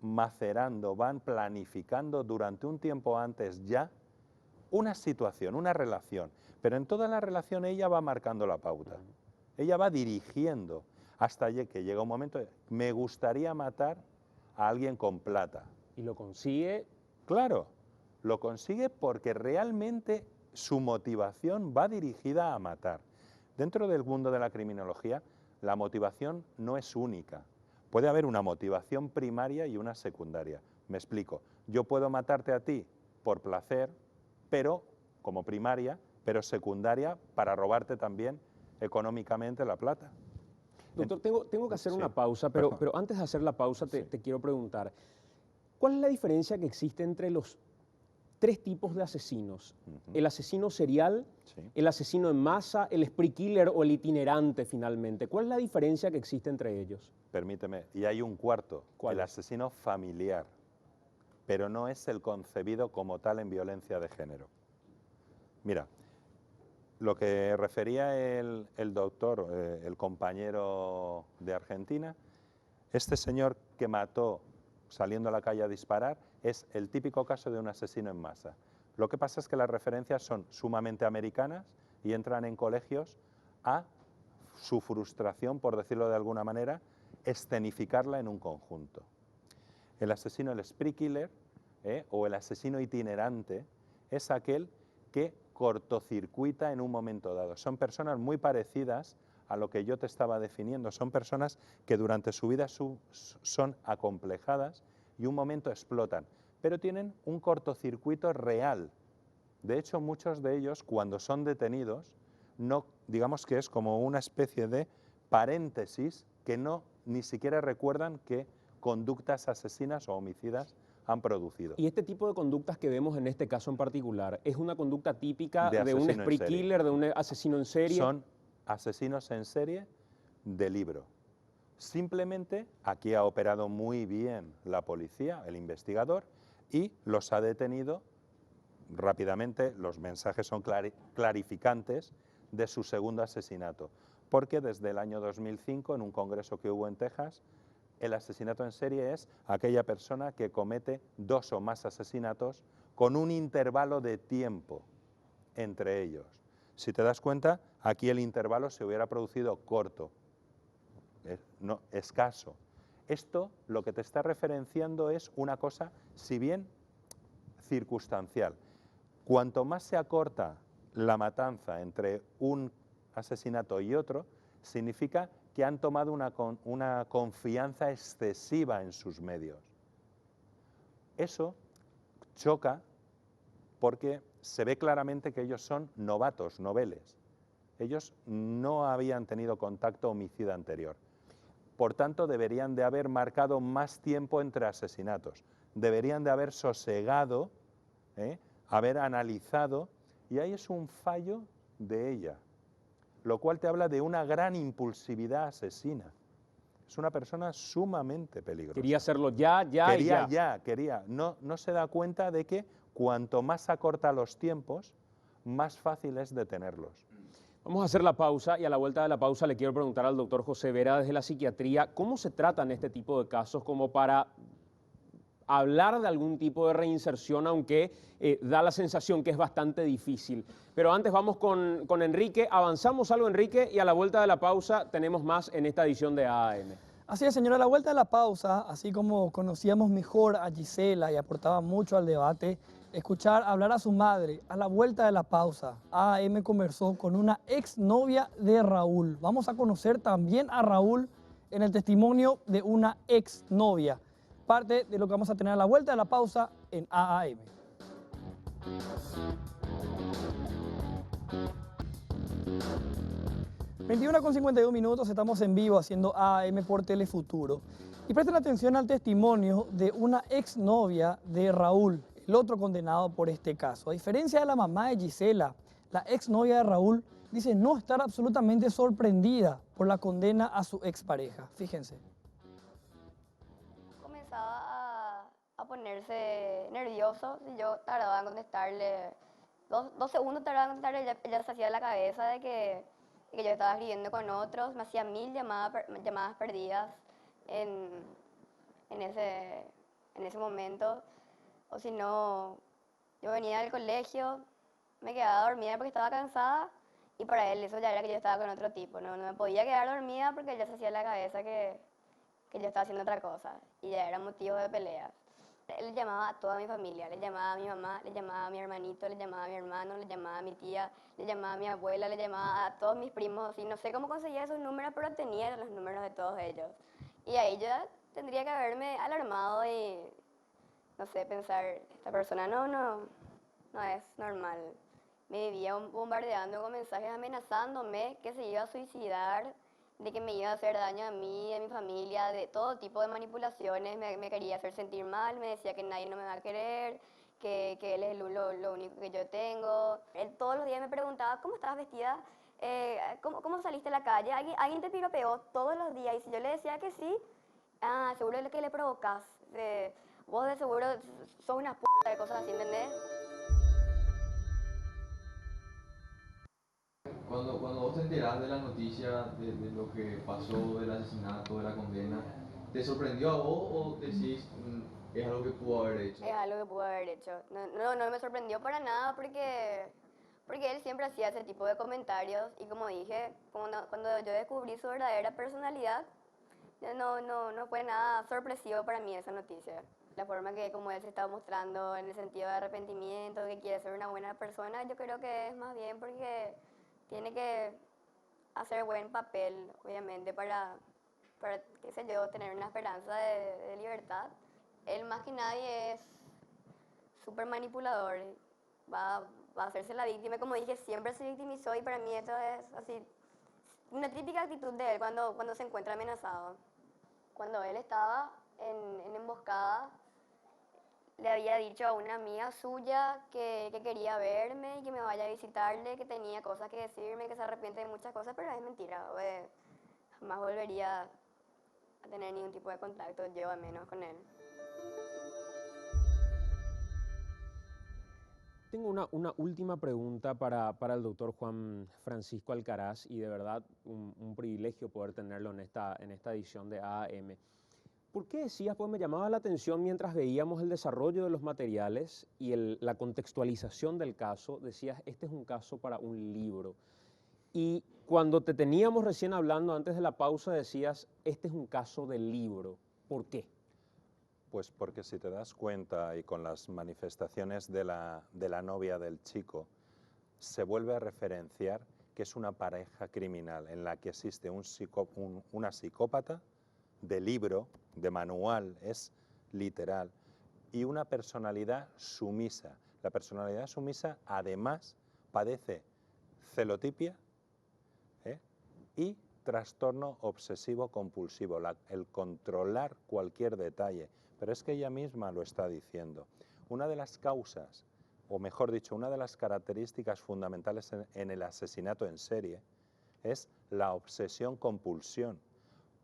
macerando, van planificando durante un tiempo antes ya una situación, una relación, pero en toda la relación ella va marcando la pauta, ella va dirigiendo hasta que llega un momento de, me gustaría matar a alguien con plata. ¿Y lo consigue? Claro, lo consigue porque realmente su motivación va dirigida a matar. Dentro del mundo de la criminología, la motivación no es única. Puede haber una motivación primaria y una secundaria. Me explico. Yo puedo matarte a ti por placer, pero como primaria, pero secundaria para robarte también económicamente la plata. Doctor, tengo que hacer una pausa, pero antes de hacer la pausa te quiero preguntar, ¿cuál es la diferencia que existe entre los tres tipos de asesinos? El asesino serial, el asesino en masa, el spree killer o el itinerante finalmente. ¿Cuál es la diferencia que existe entre ellos? Permíteme, y hay un cuarto, el asesino familiar, pero no es el concebido como tal en violencia de género. Mira, lo que refería el doctor, el compañero de Argentina, este señor que mató saliendo a la calle a disparar, es el típico caso de un asesino en masa. Lo que pasa es que las referencias son sumamente americanas y entran en colegios a su frustración, por decirlo de alguna manera, escenificarla en un conjunto. El asesino, el spree killer, o el asesino itinerante, es aquel que cortocircuita en un momento dado. Son personas muy parecidas a lo que yo te estaba definiendo. Son personas que durante su vida son acomplejadas y un momento explotan, pero tienen un cortocircuito real. De hecho, muchos de ellos, cuando son detenidos, no, digamos que es como una especie de paréntesis que ni siquiera recuerdan que conductas asesinas o homicidas han producido. ¿Y este tipo de conductas que vemos en este caso en particular, es una conducta típica de un asesino spree en serie. killer, de un asesino en serie? Son asesinos en serie de libro. Simplemente aquí ha operado muy bien la policía, el investigador, y los ha detenido rápidamente. Los mensajes son clarificantes de su segundo asesinato, porque desde el año 2005, en un congreso que hubo en Texas, el asesinato en serie es aquella persona que comete 2 o más asesinatos con un intervalo de tiempo entre ellos. Si te das cuenta, aquí el intervalo se hubiera producido corto, escaso. Esto lo que te está referenciando es una cosa, si bien circunstancial. Cuanto más se acorta la matanza entre un asesinato y otro, significa que han tomado una confianza excesiva en sus medios. Eso choca porque se ve claramente que ellos son novatos, noveles. Ellos no habían tenido contacto homicida anterior. Por tanto, deberían de haber marcado más tiempo entre asesinatos. deberían de haber sosegado, haber analizado, y ahí es un fallo de ella, lo cual te habla de una gran impulsividad asesina. Es una persona sumamente peligrosa. Quería hacerlo ya. Quería. No se da cuenta de que cuanto más acorta los tiempos, más fácil es detenerlos. Vamos a hacer la pausa y a la vuelta de la pausa le quiero preguntar al doctor José Vera desde la psiquiatría, ¿cómo se tratan este tipo de casos como para hablar de algún tipo de reinserción, aunque da la sensación que es bastante difícil? Pero antes vamos con Enrique, avanzamos algo Enrique y a la vuelta de la pausa tenemos más en esta edición de AAM. Así es, señora, a la vuelta de la pausa, así como conocíamos mejor a Gisela y aportaba mucho al debate, escuchar hablar a su madre. A la vuelta de la pausa, AAM conversó con una exnovia de Raúl. Vamos a conocer también a Raúl en el testimonio de una exnovia. Parte de lo que vamos a tener a la vuelta de la pausa en AAM. Con 51 minutos, estamos en vivo haciendo AAM por Telefuturo. Y presten atención al testimonio de una exnovia de Raúl, el otro condenado por este caso. A diferencia de la mamá de Gisela, la exnovia de Raúl dice no estar absolutamente sorprendida por la condena a su expareja. Fíjense. Comenzaba a ponerse nervioso y yo tardaba en contestarle. Dos segundos tardaba en contestarle, ella se hacía la cabeza de que yo estaba escribiendo con otros, me hacía 1000 llamadas perdidas en ese momento. O si no, yo venía del colegio, me quedaba dormida porque estaba cansada y para él eso ya era que yo estaba con otro tipo. No me podía quedar dormida porque él ya se hacía la cabeza que yo estaba haciendo otra cosa y ya era motivo de peleas. Él llamaba a toda mi familia, le llamaba a mi mamá, le llamaba a mi hermanito, le llamaba a mi hermano, le llamaba a mi tía, le llamaba a mi abuela, le llamaba a todos mis primos. Y no sé cómo conseguía esos números, pero tenía los números de todos ellos. Y ahí yo tendría que haberme alarmado y, no sé, pensar, esta persona no es normal. Me vivía bombardeando con mensajes amenazándome que se iba a suicidar, de que me iba a hacer daño a mí, a mi familia, de todo tipo de manipulaciones. Me quería hacer sentir mal, me decía que nadie no me va a querer, que él es lo único que yo tengo. Él todos los días me preguntaba, ¿cómo estabas vestida? ¿Cómo saliste a la calle? ¿Alguien te piropeó todos los días? Y si yo le decía que sí, seguro que le provocas. Vos de seguro sos una p*** de cosas así, ¿entendés? Cuando vos te enterás de la noticia de lo que pasó, del asesinato, de la condena, ¿te sorprendió a vos o decís es algo que pudo haber hecho? Es algo que pudo haber hecho. No me sorprendió para nada porque él siempre hacía ese tipo de comentarios y como dije, cuando yo descubrí su verdadera personalidad, no fue nada sorpresivo para mí esa noticia. La forma que como él se estaba mostrando en el sentido de arrepentimiento, que quiere ser una buena persona, yo creo que es más bien porque tiene que hacer buen papel, obviamente, para qué sé yo, tener una esperanza de libertad. Él más que nadie es súper manipulador, va a hacerse la víctima. Como dije, siempre se victimizó y para mí esto es así, una típica actitud de él cuando se encuentra amenazado. Cuando él estaba en emboscada, le había dicho a una amiga suya que quería verme y que me vaya a visitarle, que tenía cosas que decirme, que se arrepiente de muchas cosas, pero es mentira. Jamás volvería a tener ningún tipo de contacto, yo al menos, con él. Tengo una última pregunta para el doctor Juan Francisco Alcaraz y de verdad un privilegio poder tenerlo en esta edición de AAM. ¿Por qué decías? Pues me llamaba la atención mientras veíamos el desarrollo de los materiales y la contextualización del caso, decías, este es un caso para un libro. Y cuando te teníamos recién hablando antes de la pausa decías, este es un caso de libro. ¿Por qué? Pues porque si te das cuenta y con las manifestaciones de la novia del chico, se vuelve a referenciar que es una pareja criminal en la que existe una psicópata de libro, de manual, es literal, y una personalidad sumisa. La personalidad sumisa además padece celotipia y trastorno obsesivo compulsivo, el controlar cualquier detalle, pero es que ella misma lo está diciendo. Una de las causas, o mejor dicho, una de las características fundamentales en el asesinato en serie es la obsesión-compulsión,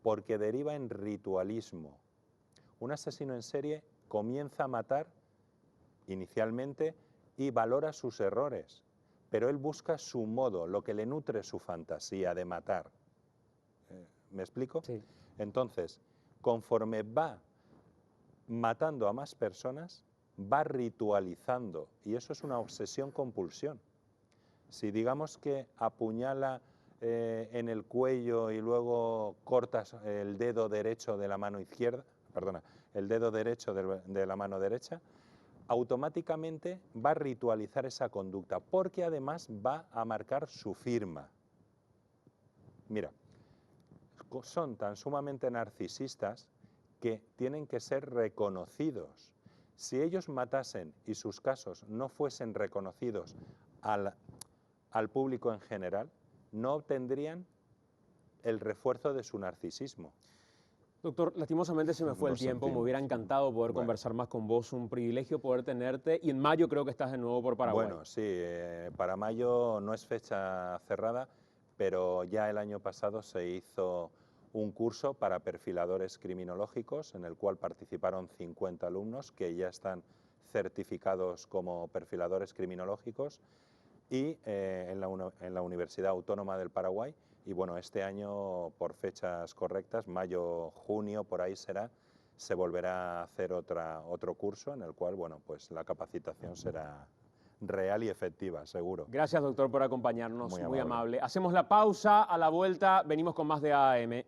porque deriva en ritualismo. Un asesino en serie comienza a matar inicialmente y valora sus errores, pero él busca su modo, lo que le nutre su fantasía de matar. ¿Me explico? Sí. Entonces, conforme va matando a más personas, va ritualizando, y eso es una obsesión-compulsión. Si digamos que apuñala en el cuello y luego cortas el dedo derecho de la mano izquierda, perdona, el dedo derecho de la mano derecha, automáticamente va a ritualizar esa conducta, porque además va a marcar su firma. Mira, son tan sumamente narcisistas que tienen que ser reconocidos. Si ellos matasen y sus casos no fuesen reconocidos al público en general, no obtendrían el refuerzo de su narcisismo. Doctor, lastimosamente se me fue el tiempo, me hubiera encantado poder conversar más con vos, un privilegio poder tenerte, y en mayo creo que estás de nuevo por Paraguay. Bueno, sí, para mayo no es fecha cerrada, pero ya el año pasado se hizo un curso para perfiladores criminológicos en el cual participaron 50 alumnos que ya están certificados como perfiladores criminológicos y en la Universidad Autónoma del Paraguay. Y bueno, este año, por fechas correctas, mayo, junio, por ahí será, se volverá a hacer otro curso en el cual, bueno, pues la capacitación será real y efectiva, seguro. Gracias, doctor, por acompañarnos, muy amable. amable. Hacemos la pausa, a la vuelta venimos con más de AM.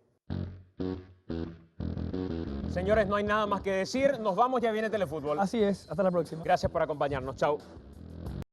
Señores, no hay nada más que decir, nos vamos, ya viene Telefútbol. Así es, hasta la próxima. Gracias por acompañarnos, chao.